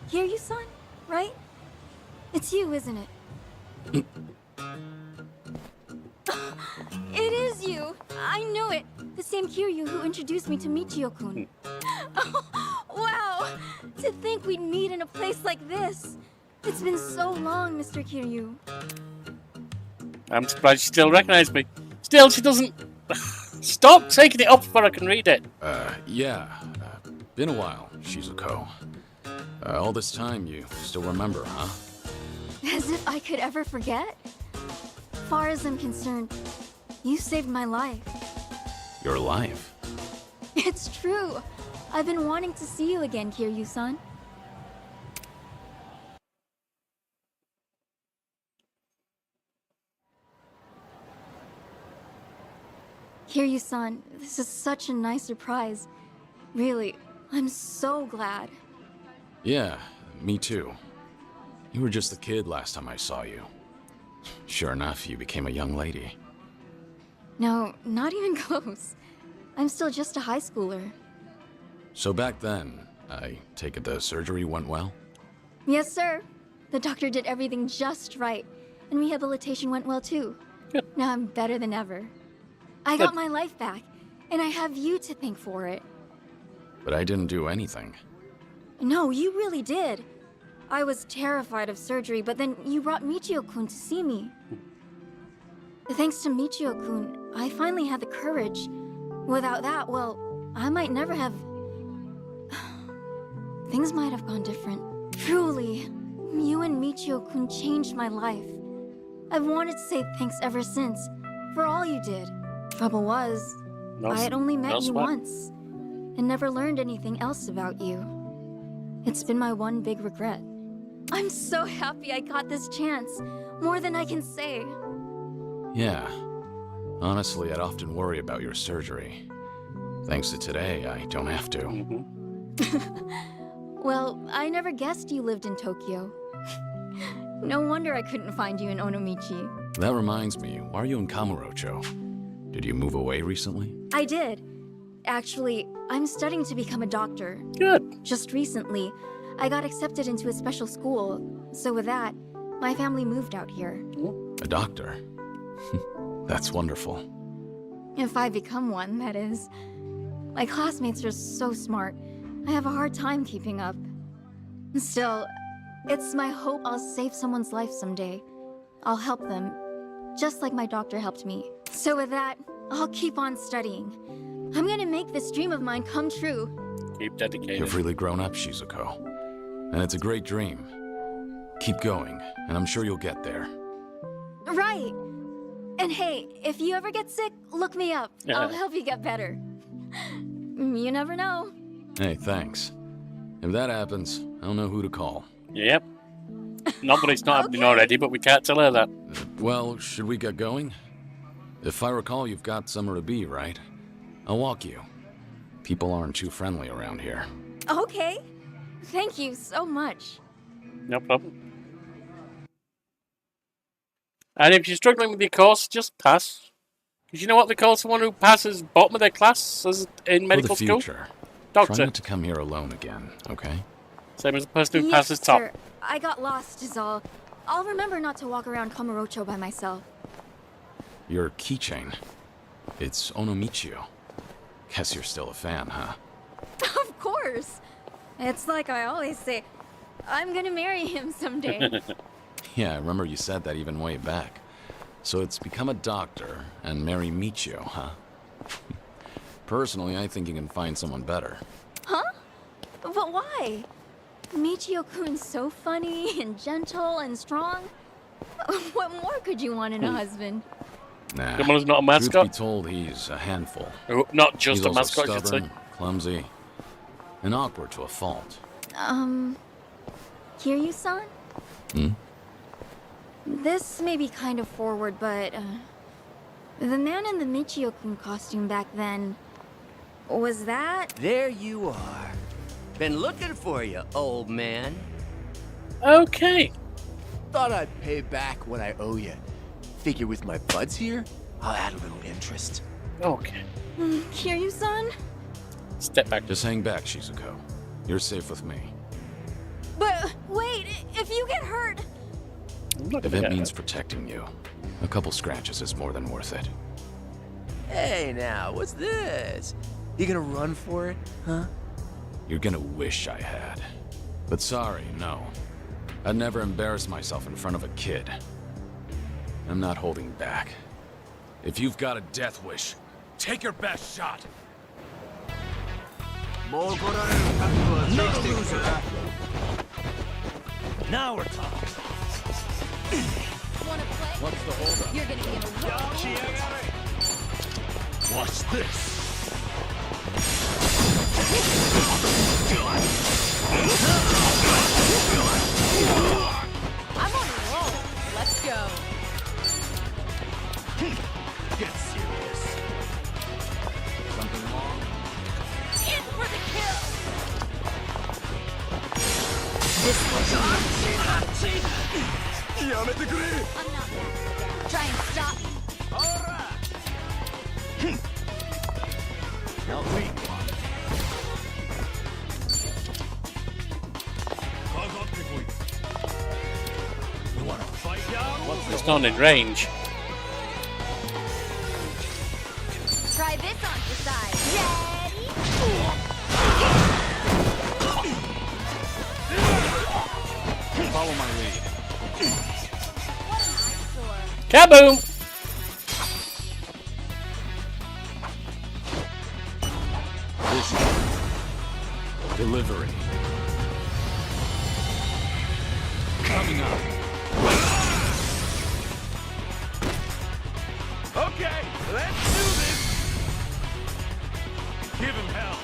Kiryu-san, right? It's you, isn't it? It is you. I knew it. the same Kiryu who introduced me to Michio-kun. Oh, wow! To think we'd meet in a place like this. It's been so long, Mr. Kiryu. I'm surprised she still recognized me. Still, she doesn't... Stop taking it up before I can read it. Yeah. Been a while, Shizuko. All this time, you still remember, huh? As if I could ever forget? Far as I'm concerned, you saved my life. Your life? It's true. I've been wanting to see you again, Kiryu-san. Kiryu-san, this is such a nice surprise. Really, I'm so glad. Yeah, me too. You were just a kid last time I saw you. Sure enough, you became a young lady. No, not even close. I'm still just a high schooler. So back then, I take it the surgery went well? Yes, sir. The doctor did everything just right, and rehabilitation went well too. Good. Now I'm better than ever. I got my life back, and I have you to thank for it. But I didn't do anything. No, you really did. I was terrified of surgery, but then you brought Michio-kun to see me. Thanks to Michio-kun, I finally had the courage. Without that, well, I might never have... Things might have gone different. Truly, you and Michio-kun changed my life. I've wanted to say thanks ever since, for all you did. Trouble was, I had only met you once, and never learned anything else about you. It's been my one big regret. I'm so happy I got this chance, more than I can say. Yeah. Honestly, I'd often worry about your surgery. Thanks to today, I don't have to. Well, I never guessed you lived in Tokyo. No wonder I couldn't find you in Onomichi. That reminds me, why are you in Kamurocho? Did you move away recently? I did. Actually, I'm studying to become a doctor. Good. Just recently, I got accepted into a special school. So with that, my family moved out here. A doctor? That's wonderful. If I become one, that is. My classmates are so smart. I have a hard time keeping up. Still, it's my hope I'll save someone's life someday. I'll help them, just like my doctor helped me. So with that, I'll keep on studying. I'm gonna make this dream of mine come true. Keep dedicated. You've really grown up, Shizuko. And it's a great dream. Keep going, and I'm sure you'll get there. Right! And hey, if you ever get sick, look me up. I'll help you get better. You never know. Hey, thanks. If that happens, I'll know who to call. Yep. Not that it's not happening already, but we can't tell her that. Well, should we get going? If I recall, you've got somewhere to be, right? I'll walk you. People aren't too friendly around here. Okay. Thank you so much. No problem. And if you're struggling with your course, just pass. Because you know what they call someone who passes bottom of their class as in medical For the school? future, Doctor. try not to come here alone again, okay? Same as the person who Yes, passes top. sir. I got lost is all. I'll remember not to walk around Kamurocho by myself. Your keychain. It's Onomichio. Guess you're still a fan, huh? Of course. It's like I always say, I'm gonna marry him someday. Yeah, I remember you said that even way back. So it's become a doctor and marry Michio, huh? Personally, I think you can find someone better. Huh? But why? Michio-kun's so funny and gentle and strong. What more could you want in a husband? Nah. Someone's not a mascot? Truth be told, he's a handful. Oh, not just He's a also mascot, I should say. stubborn, clumsy, and awkward to a fault. Kiryu-san? Hmm? This may be kind of forward, but, the man in the Michio-kun costume back then, was that? There you are. Been looking for you, old man. Okay. Thought I'd pay back what I owe you. Figure with my buds here, I'll add a little interest. Okay. Kiryu-san? Step back. Just hang back, Shizuko. You're safe with me. But, wait, if you get hurt... If it means protecting you, a couple scratches is more than worth it. Hey now, what's this? You gonna run for it, huh? You're gonna wish I had. But sorry, no. I'd never embarrass myself in front of a kid. I'm not holding back. If you've got a death wish, take your best shot. Now we're talking. Wanna play? What's the holdup? You're gonna get a Watch this. I'm on a roll. Let's go. Get serious. Something wrong? in for the kill. This one's I'm not backing down. Try and stop me. Now wait. You wanna fight down? It's not in range. Try this on the side. Ready? Follow my lead. What an eyesore. Kaboom! Vision. Delivery. Coming up. Okay, let's do this. Give him hell.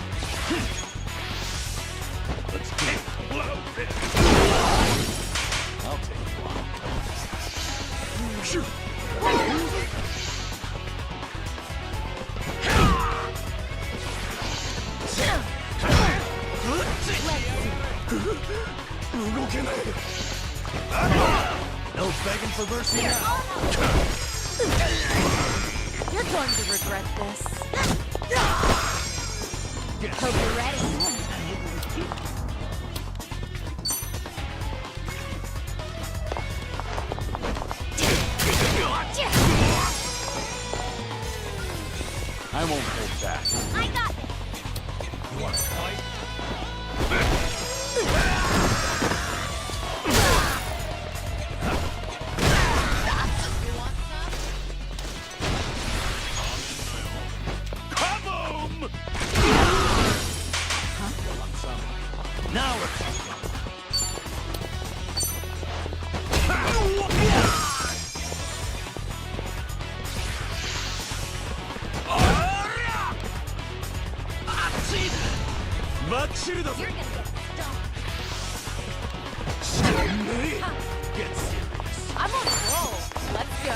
Let's kick blow this. I'll take one. Shoot. No begging for mercy now. You're going to regret this. Hope you're ready. I won't hold back. I got this. You wanna fight? Kaboom! Now we're talking. Matilda! You're gonna get stomped. Get serious. I'm on a roll. Let's go.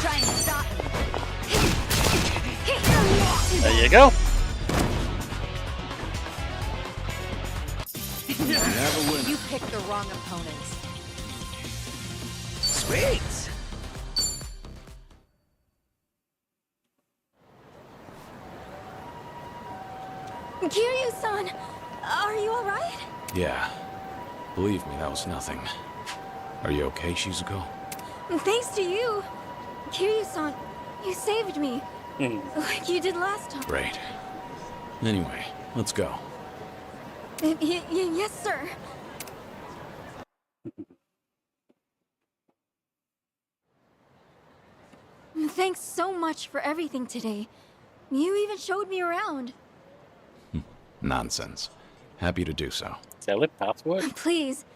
Try and stop me. There you go. You picked the wrong opponent. Sweet. Kiryu-san, are you alright? Yeah. Believe me, that was nothing. Are you okay, Shizuko? Thanks to you. Kiryu-san, you saved me. Like you did last time. Great. Anyway, let's go. Yes, sir. Thanks so much for everything today. You even showed me around. Nonsense. Happy to do so. Telepath work? Please,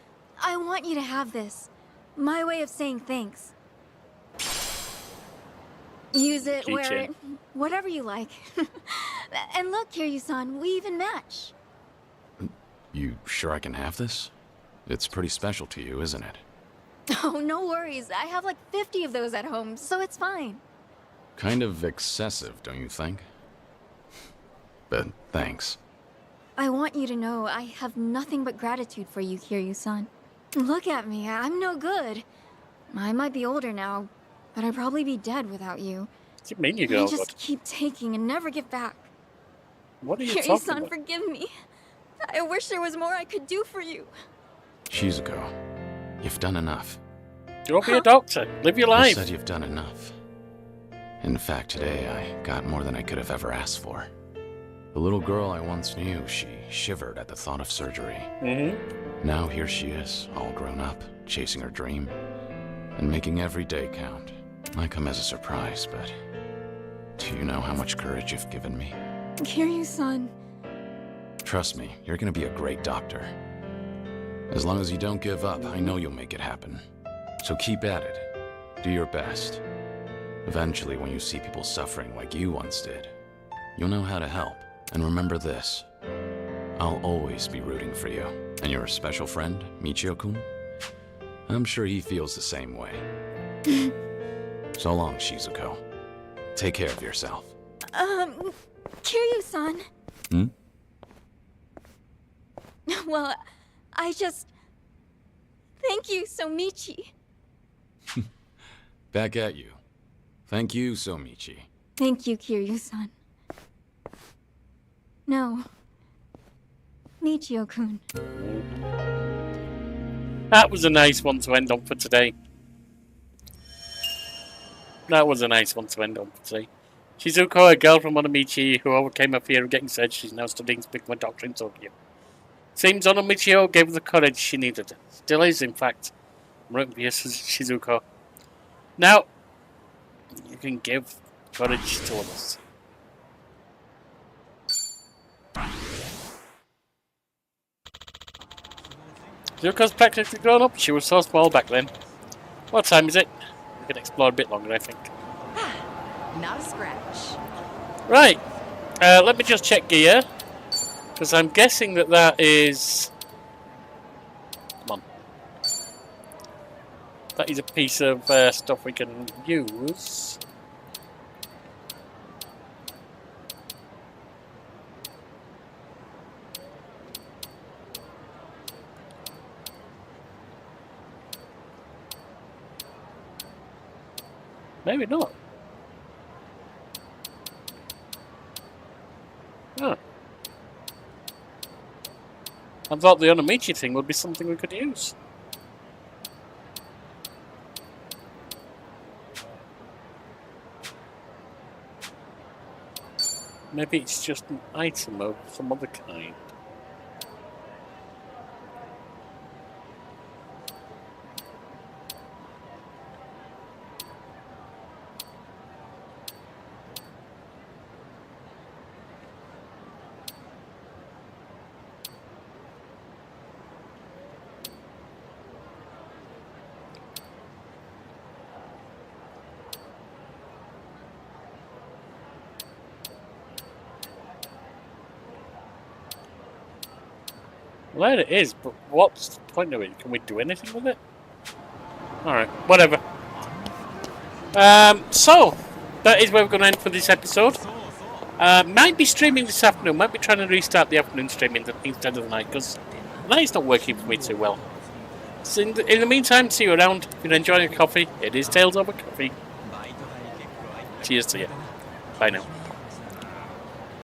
I want you to have this. My way of saying thanks. Use it, wear Keychain. it, whatever you like. And look, Kiryu-san, we even match. You sure I can have this? It's pretty special to you, isn't it? Oh, no worries. I have like 50 of those at home, so it's fine. Kind of excessive, don't you think? But thanks. I want you to know I have nothing but gratitude for you, Kiryu-san. Look at me, I'm no good. I might be older now, but I'd probably be dead without you. What do you mean you I go? just keep taking and never give back. What are you talking Kiryu-san, about? forgive me. I wish there was more I could do for you. Shizuko, you've done enough. Go be a doctor. Live your I life. said you've done enough. In fact, today I got more than I could have ever asked for. The little girl I once knew, she shivered at the thought of surgery. Now here she is, all grown up, chasing her dream, and making every day count. I come as a surprise, but do you know how much courage you've given me? Kiryu-san. Trust me, you're gonna be a great doctor. As long as you don't give up, I know you'll make it happen. So keep at it. Do your best. Eventually, when you see people suffering like you once did, you'll know how to help. And remember this, I'll always be rooting for you. And your special friend, Michio-kun? I'm sure he feels the same way. So long, Shizuko. Take care of yourself. Kiryu-san. Hmm? Well, I just... Thank you, Somichi. Back at you. Thank you, Somichi. Thank you, Kiryu-san. No. Michio-kun. That was a nice one to end on for today. That was a nice one to end on for today. Shizuko, a girl from Onomichi who overcame her fear of getting surgery, she's now studying to become a doctor in Tokyo. Seems Onomichi gave her the courage she needed. Still is, in fact. I'm rooting for you, Shizuko. Now, you can give courage to others. Shizuko's practically grown up. She was so small back then. What time is it? We can explore a bit longer, I think. Not a scratch. Right. Let me just check gear. Because I'm guessing that is... Come on. That is a piece of stuff we can use. Maybe not. Huh. I thought the Onomichi thing would be something we could use. Maybe it's just an item of some other kind. Well, there it is, but what's the point of it? Can we do anything with it? Alright, whatever. So, that is where we're going to end for this episode. Might be streaming this afternoon, might be trying to restart the afternoon streaming instead of the night, because the night's not working for me too well. So in the meantime, see you around. If you're enjoying a coffee, it is Tales Over Coffee. Cheers to you. Bye now.